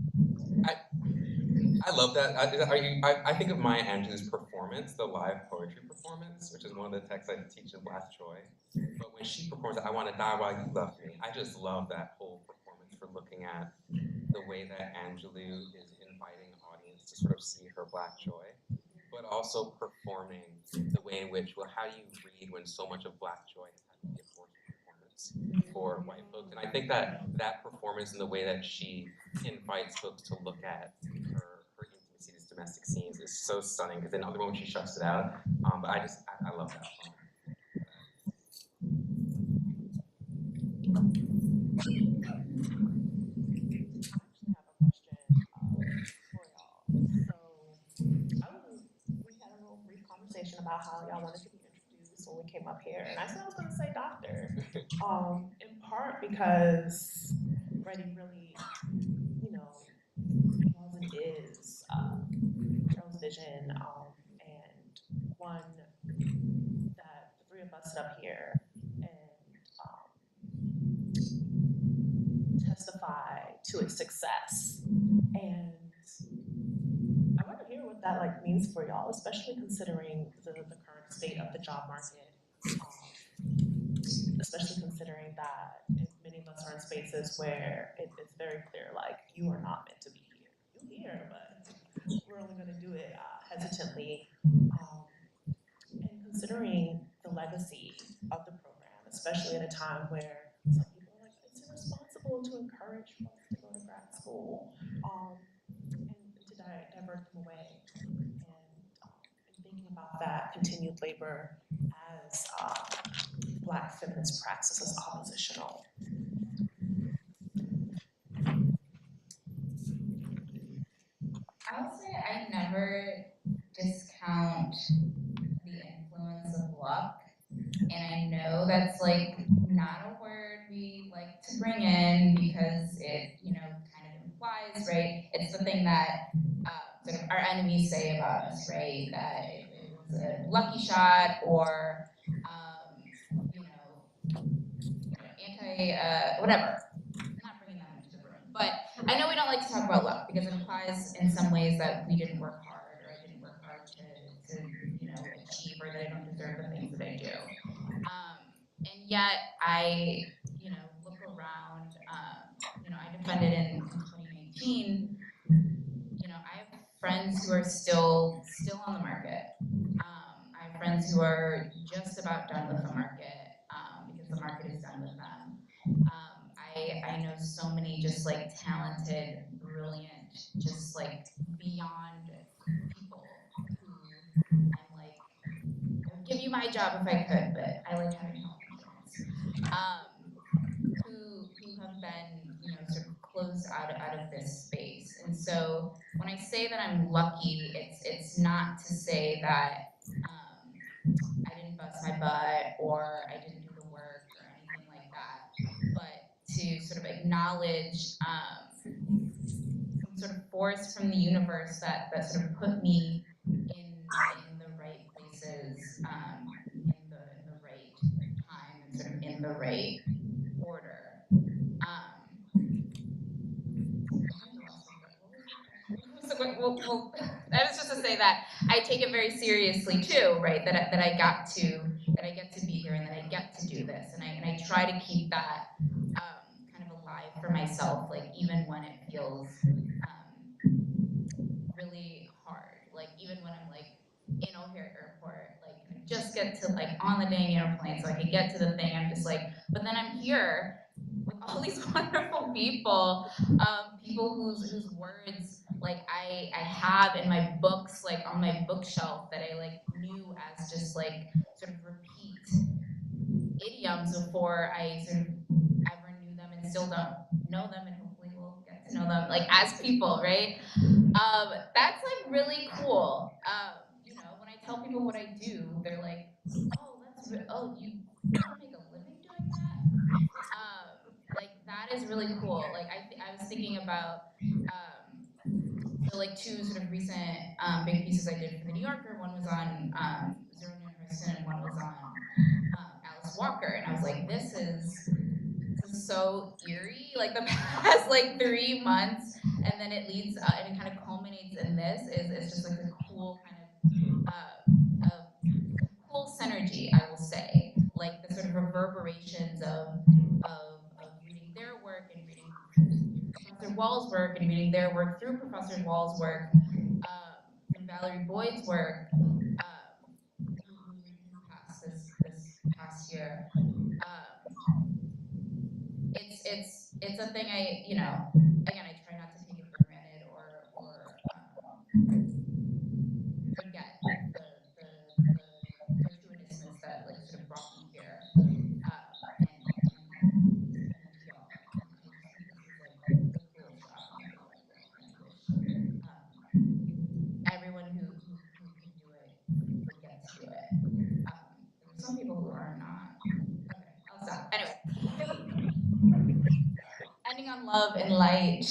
I love that. I think of Maya Angelou's performance, the live poetry performance, which is one of the texts I teach in Black Joy. But when she performs, I want to die while you love me. I just love that whole performance for looking at the way that Angelou is inviting the audience to sort of see her Black joy, but also performing the way in which, well, how do you read when so much of Black joy has had to be a forced performance for white folks? And I think that performance and the way that she invites folks to look at her intimacies, to domestic scenes is so stunning because then the moment she shuts it out, but I love that poem. We had a real brief conversation about how y'all wanted to be introduced when we came up here, and I said I was going to say doctor, in part because writing really, you know, was and is Cheryl's vision, and one that the three of us sit up here and testify to its success. And I want to hear what that like means for y'all, especially considering the current state of the job market, especially considering that many of us are in spaces where it's very clear, like, you are not meant to be here. You're here, but we're only going to do it hesitantly. And considering the legacy of the program, especially at a time where some people are like, it's irresponsible to encourage folks to go to grad school, and to divert them away. And thinking about that continued labor as Black feminist praxis as oppositional. I would say I never discount the influence of luck, and I know that's like not a word we like to bring in because it, you know, kind of implies, right? It's the thing that sort of our enemies say about us, right? That it was a lucky shot, or whatever. I'm not bringing that into the room, but I know we don't like to talk about luck because it implies in some ways that we didn't work hard, or I didn't work hard to you know, achieve, or that I don't deserve the things that I do. And yet I, you know, look around. You know, I defended in 2019. You know, I have friends who are still on the market. I have friends who are just about done with the market because the market is done with them. I know so many just like talented, brilliant, just like beyond people who I'm like, I would give you my job if I could, but I like having health insurance. Who have been, you know, sort of closed out of this space. And so when I say that I'm lucky, it's not to say that I didn't bust my butt or I didn't do the work or anything like that, but to sort of acknowledge some sort of force from the universe that sort of put me in the right places, in the right time, and sort of in the right order. Well, that was just to say that I take it very seriously too, right? That I get to be here and that I get to do this, and I try to keep that kind of alive for myself, like even when it feels really hard, like even when I'm like in O'Hare Airport, like I just get to like on the dang airplane so I can get to the thing. I'm just like, but then I'm here with all these wonderful people, people whose words like I have in my books, like on my bookshelf, that I like knew as just like sort of repeat idioms before I sort of ever knew them, and still don't know them, and hopefully we'll get to know them like as people, right? That's like really cool. You know, when I tell people what I do, they're like, oh, you make a living doing that? Like that is really cool. Like I was thinking about so like two sort of recent big pieces I did for the New Yorker. One was on Zero Hurston, and one was on Alice Walker, and I was like, this is so eerie. Like the past like 3 months, and then it leads and it kind of culminates in this. Is just like a cool kind of cool synergy, I will say. Like the sort of reverberations of reading their work and reading Professor Wall's work and reading their work through Professor Wall's work, through Valerie Boyd's work, who passed this past year. It's a thing I, you know, again, I try not to take it for granted or love and light.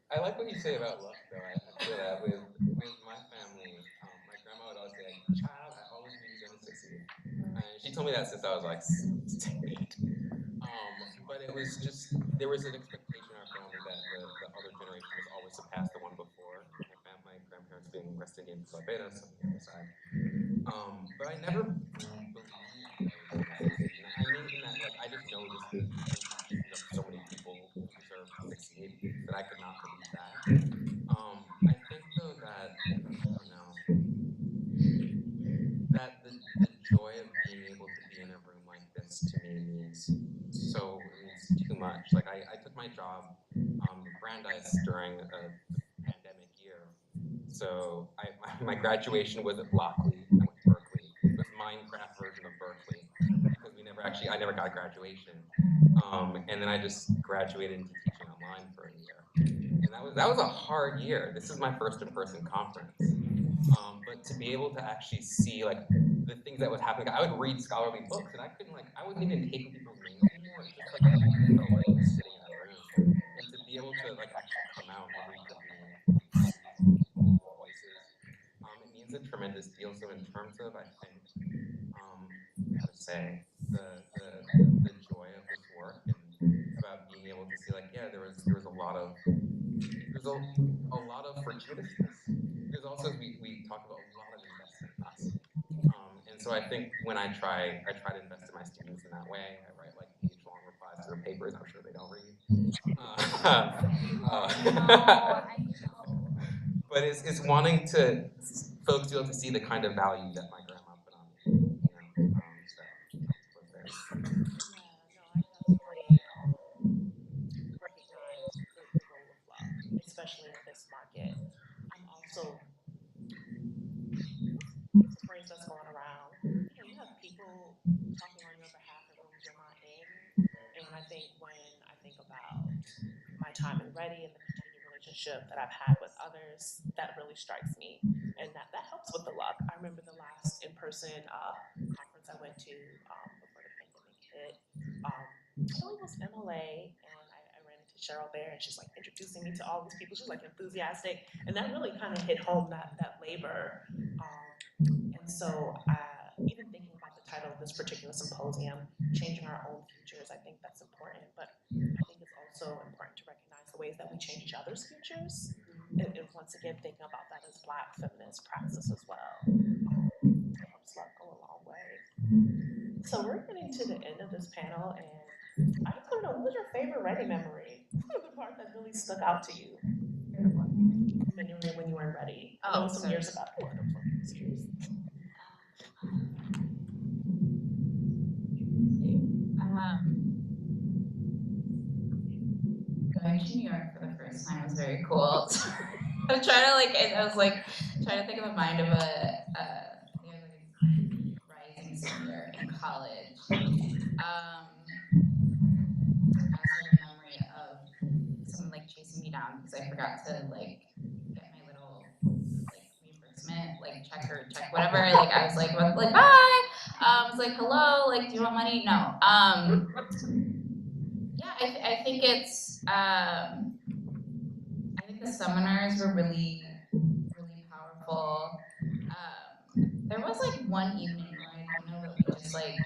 I like what you say about luck, though. I feel that with my family, my grandma would always say, like, child, I always knew you were going to succeed. And she told me that since I was like 8. But it was just, there was an expectation in our family that the other generation was always surpass the one before. My grandparents being West Indian Barbados on the other side. But I never believed that I was going to succeed. And I mean in that, like, I just know this country, so many people deserve to succeed that I could not believe that. I think, though, that, I don't know, that the joy of being able to be in a room like this to me means too much. Like, I took my job Brandeis during a pandemic year. So my graduation was at Lockley. I went to Berkeley. It was Minecraft version of Berkeley because I never got graduation. And then I just graduated into teaching online for a year. And that was a hard year. This is my first in-person conference. But to be able to actually see like the things that was happening, I would read scholarly books and I wasn't even taking people's names anymore. It's just like I actually felt like sitting in a room. And to be able to like actually come out and reconvene all these people's voices, it means a tremendous deal. So in terms of, I think, how to say, the joy of this work and about being able to see like, yeah, there was a lot of fortuitousness. There's also, we talk about a lot of investment in us. And so I think when I try to invest in my students in that way. I write like page-long replies to their papers I'm sure they don't read. But it's wanting to folks to be able to see the kind of value that my grandma put on me. So was there. Recognize the role of luck, especially in this market. I'm also, it's a phrase that's going around. You have people talking on your behalf in rooms you're not in. And I think when I think about my time in Ready and the continued relationship that I've had with others, that really strikes me. And that helps with the luck. I remember the last in-person conference I went to before the pandemic hit. I believe it was MLA, and I ran into Cheryl there, and she's like introducing me to all these people. She's like enthusiastic, and that really kind of hit home that labor. And so even thinking about the title of this particular symposium, Changing Our Own Futures, I think that's important, but I think it's also important to recognize the ways that we change each other's futures. And once again, thinking about that as Black feminist praxis as well. It helps luck go a long way. So we're getting to the end of this panel, and I just want to know, what was your favorite Ready memory? The part that really stuck out to you when you were in Ready? That was some years ago. Going to New York for the first time was very cool. I was trying to trying to think of the mind of a rising senior in college. I also have a memory of someone like chasing me down because I forgot to like get my little like reimbursement check whatever. Like I was like bye. I was like hello, like do you want money? No. Yeah, I think it's I think the seminars were really powerful. There was like one evening where I know that we just like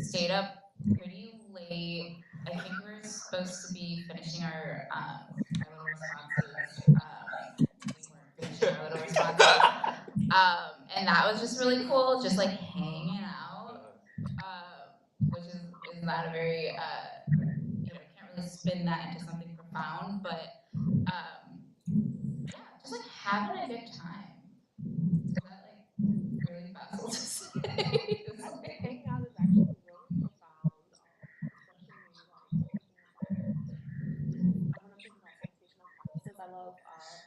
stayed up pretty late. I think we were supposed to be finishing our little responses. We weren't finishing our little responses. And that was just really cool, just like hanging out, which is not a very can't really spin that into something profound, but yeah, just like having a good time. Is that like really facile to say? Hanging out is actually really profound, especially when you like when I'm thinking about citational practices. I love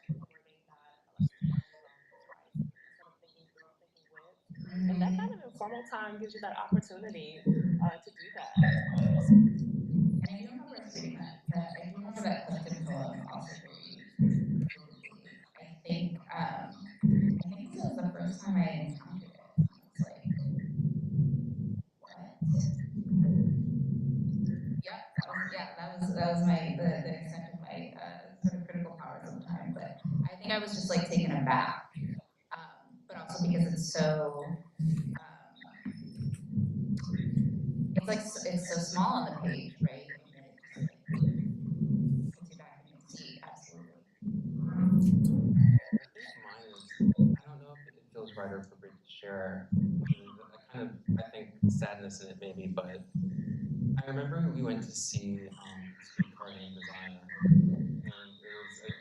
the wording that Alexis Parker instead of thinking through, thinking with, and that kind of informal time gives you that opportunity to do that. And I do remember us reading that. I do remember that Clifton poem also very vividly. I think this was the first time I encountered it. I was like, what? the extent of my sort of critical power sometimes, but I think I was just like taken aback, but also because it's so, it's so small on the page, right? And then it just like puts you back in your seat, absolutely. I think mine is, I don't know if it feels right or appropriate to share. There's a kind of, I think, sadness in it maybe, but I remember we went to see Streetcar Named Desire, and it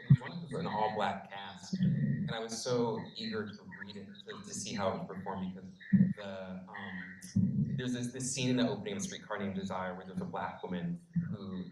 was wonderful, an all-black cast, and I was so eager to read it, to see how it was performed, because there's this scene in the opening of Streetcar Named Desire where there's a black woman who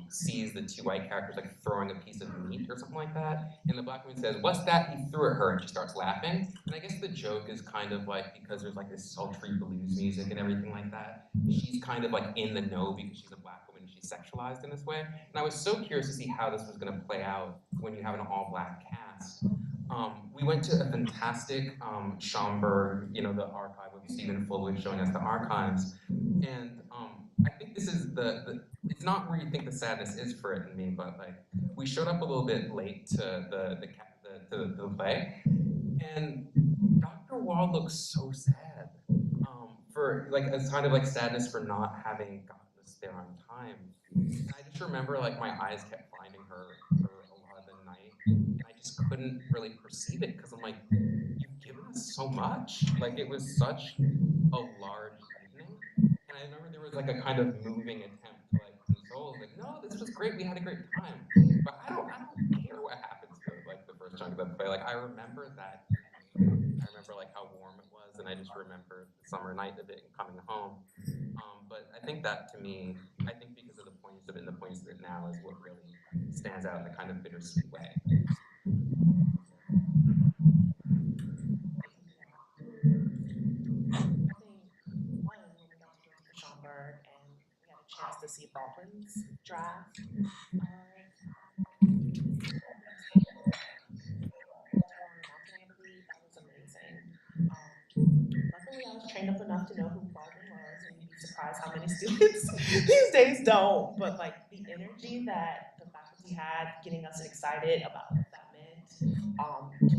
sees the two white characters like throwing a piece of meat or something like that, and the black woman says, "What's that?" He threw at her, and she starts laughing. And I guess the joke is kind of like, because there's like this sultry blues music and everything like that, she's kind of like in the know because she's a black woman and she's sexualized in this way. And I was so curious to see how this was going to play out when you have an all-black cast. We went to a fantastic Schomburg, you know, the archive with Stephen Fullwood showing us the archives. And I think this is it's not where you think the sadness is for it in me, but like, we showed up a little bit late to the play, and Dr. Wall looks so sad, for like a kind of like sadness for not having gotten us there on time. And I just remember like my eyes kept finding her for a lot of the night, and I just couldn't really perceive it because I'm like, you've given us so much. Like, it was such a large evening, and I remember there was like a kind of moving attempt to like console, like, no, this was great, we had a great time, but I don't care what happens to like the first chunk of the play. Like, I remember that evening. I remember like how warm it was, and I just remember the summer night of it and coming home. But I think that, to me, I think because of the poignance of it and the poignance of it now is what really stands out in a kind of bittersweet way. Schomburg, and we had a chance to see Baldwin's draft. That was amazing. Luckily, I was trained up enough to know who Baldwin was, and you'd be surprised how many students these days don't. But like the energy that the faculty had, getting us excited about what that meant,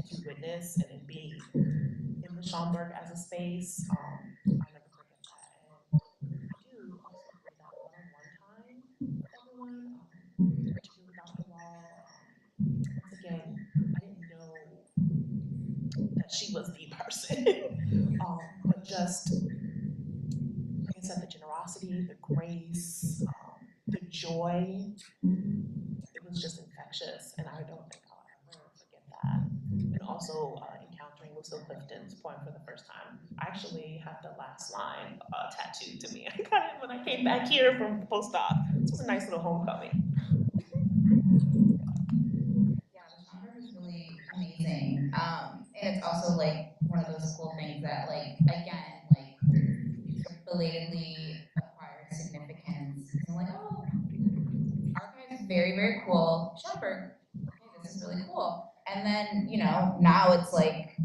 to witness and then be in the Schomburg as a space, I'll never forget that. And I do also agree that one-on-one time with everyone, particularly Dr. Wall. Once again, I didn't know that she was the person, but just, like I said, the generosity, the grace, the joy, it was just infectious, and I don't think I'll ever forget that. And also encountering Lucille Clifton's poem for the first time. I actually have the last line tattooed to me. I got it when I came back here from postdoc. This was a nice little homecoming. Really amazing. And it's also like one of those cool things that like, again, like belatedly acquires significance. And like, oh, archive is very, very cool. Schomburg, okay, this is really cool. And then, you know, now it's like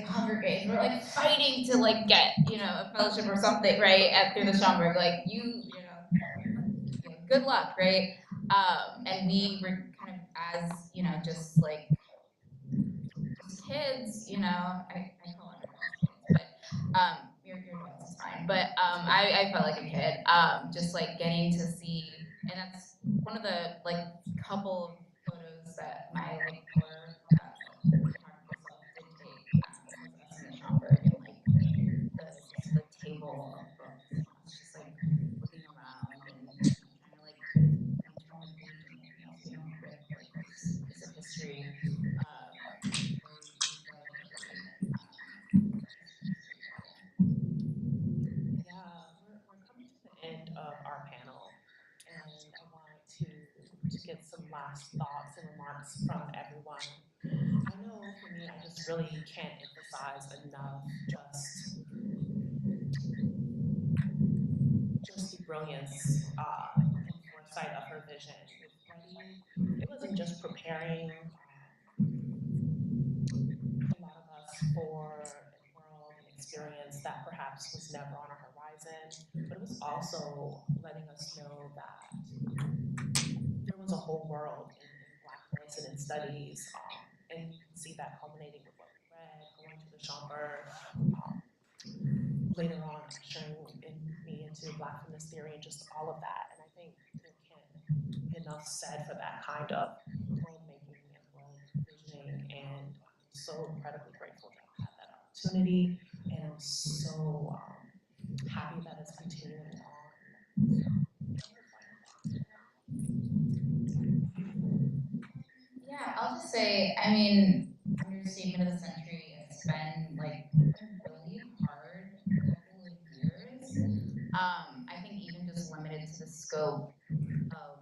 Hunger Games. We're like fighting to like get, you know, a fellowship or something, right? Through the Schomburg. Like you know, good luck, right? And we were kind of, as, you know, just like kids, you know, I call it kids, but your adults is fine. But I felt like a kid, just like getting to see, and that's one of the like couple of photos that my like core photographer self did take, was us in the Schomburg, and like the table of books, and I was just like looking around and trying to like turn the page and like, no, we don't rip like this piece of history. End of our panel, and I want to get some last thoughts and remarks from everyone. I know for me, I just really can't emphasize enough just the brilliance and foresight of her vision. It wasn't just preparing a lot of us for a world and experience that perhaps was never on our horizon, but it was also letting us know that becomes a whole world in Black voice and in studies, and you can see that culminating with what we read, going to the Schomburg, later on ushering me into Black feminist theory and just all of that. And I think there can't be enough said for that kind of world making and world visioning. And I'm so incredibly grateful to have had that opportunity. And I'm so happy that it's continuing on. Yeah, I'll just say, I mean, understatement of the century, it's been like a really hard couple of years. I think even just limited to the scope of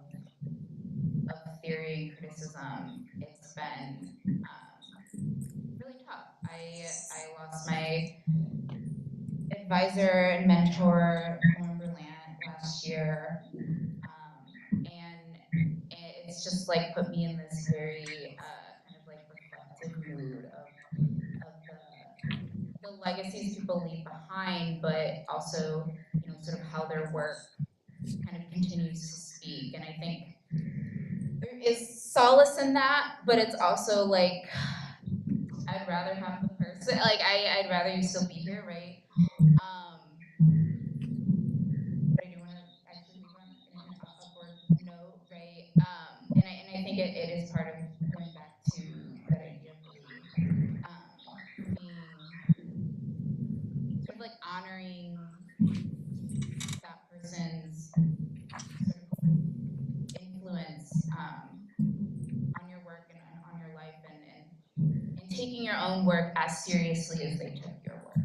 theory and criticism, it's been really tough. I lost my advisor and mentor, Lauren Berlant, last year. And it's just like put me in this very kind of like reflective mood of the legacies people leave behind, but also, you know, sort of how their work kind of continues to speak. And I think there is solace in that, but it's also like, I'd rather have the person, like I'd rather you still be here, right? But I do want to actually leave on an upward note, right? And I think it is part of going back to that idea of really being sort of like honoring that person's sort of influence on your work and on your life, and taking your own work as seriously as they took your work.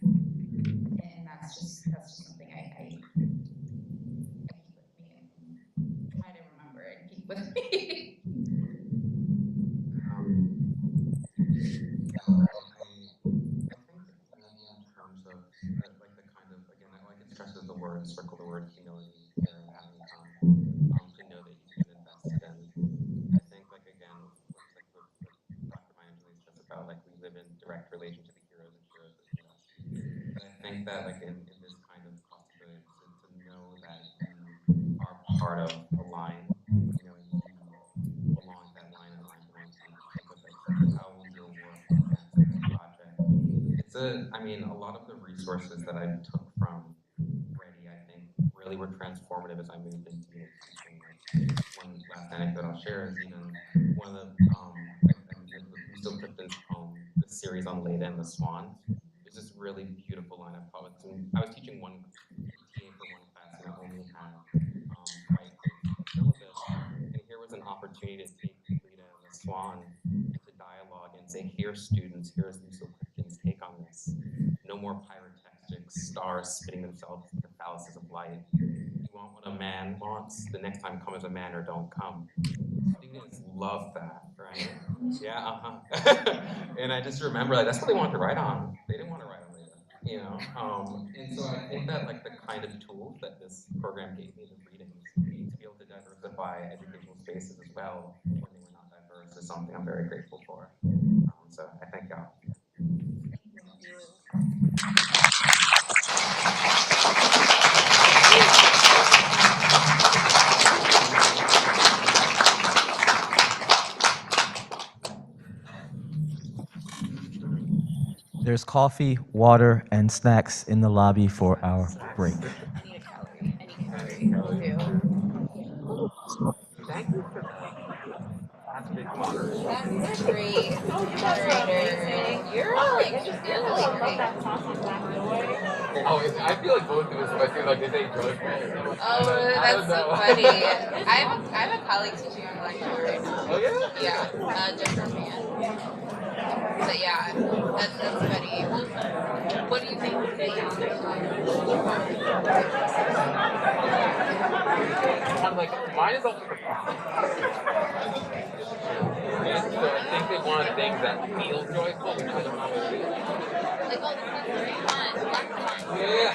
And that's just something I keep with me and try to remember and keep with me. Stresses the word, circle the word humility here and having time to know that you've been invested in. I think, like, again, like what Dr. Maya is just about, like, we live in direct relation to the heroes and heroes of the US. But I think that, like, in this kind of possibility, to know that you are part of a line, you know, and you belong that line, and line belongs to you. Think of, like, how your work adds to this project. It's I mean, a lot of the resources that I took from really were transformative as I moved into teaching. Like, one last anecdote I'll share is even one of the we still took this this series on Leda and the Swans. There's this really beautiful line of poets, and I was teaching one TA for one class, and I only had quite a syllabus. And here was an opportunity to take Leda and the Swan into dialogue and say, "Here, students, here is Lucille Clifton's take on this. No more pyrotechnic stars spinning themselves into fallacies of light. You want what a man wants, the next time come as a man or don't come." Students love that, right? Yeah, And I just remember, like, that's what they wanted to write on. They didn't want to write on Leda, you know? And so I think that, like, the kind of tools that this program gave me, the readings, to be able to diversify educational spaces as well when they were not diverse, is something I'm very grateful for. So I thank y'all. There's coffee, water, and snacks in the lobby for our break. I need a calorie. Any calorie will do. Thank you for that. That's a great moderator. You're really great. Oh, I feel like both of us, but I feel like they say joyful. Oh, that's so funny. I have a colleague teaching on Blackboard right now. Oh yeah? Yeah, different man. But yeah, that's funny. What do you think? I'm like, mine is also and so I think they want things that feel joyful, which I don't always do. Like, oh, this is very fun. Black fun. Yeah.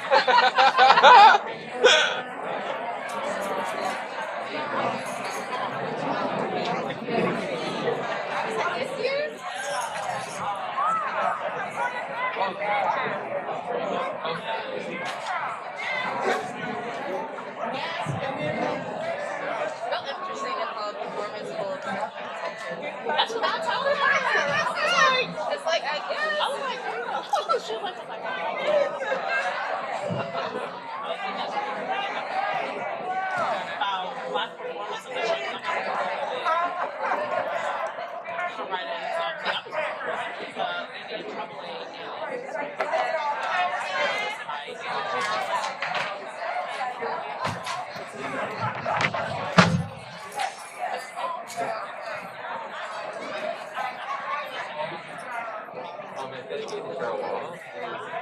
That's what I told her. It's like, I guess. I was like, oh, she was like, about Black performance of the children. Dedicated to Cheryl A.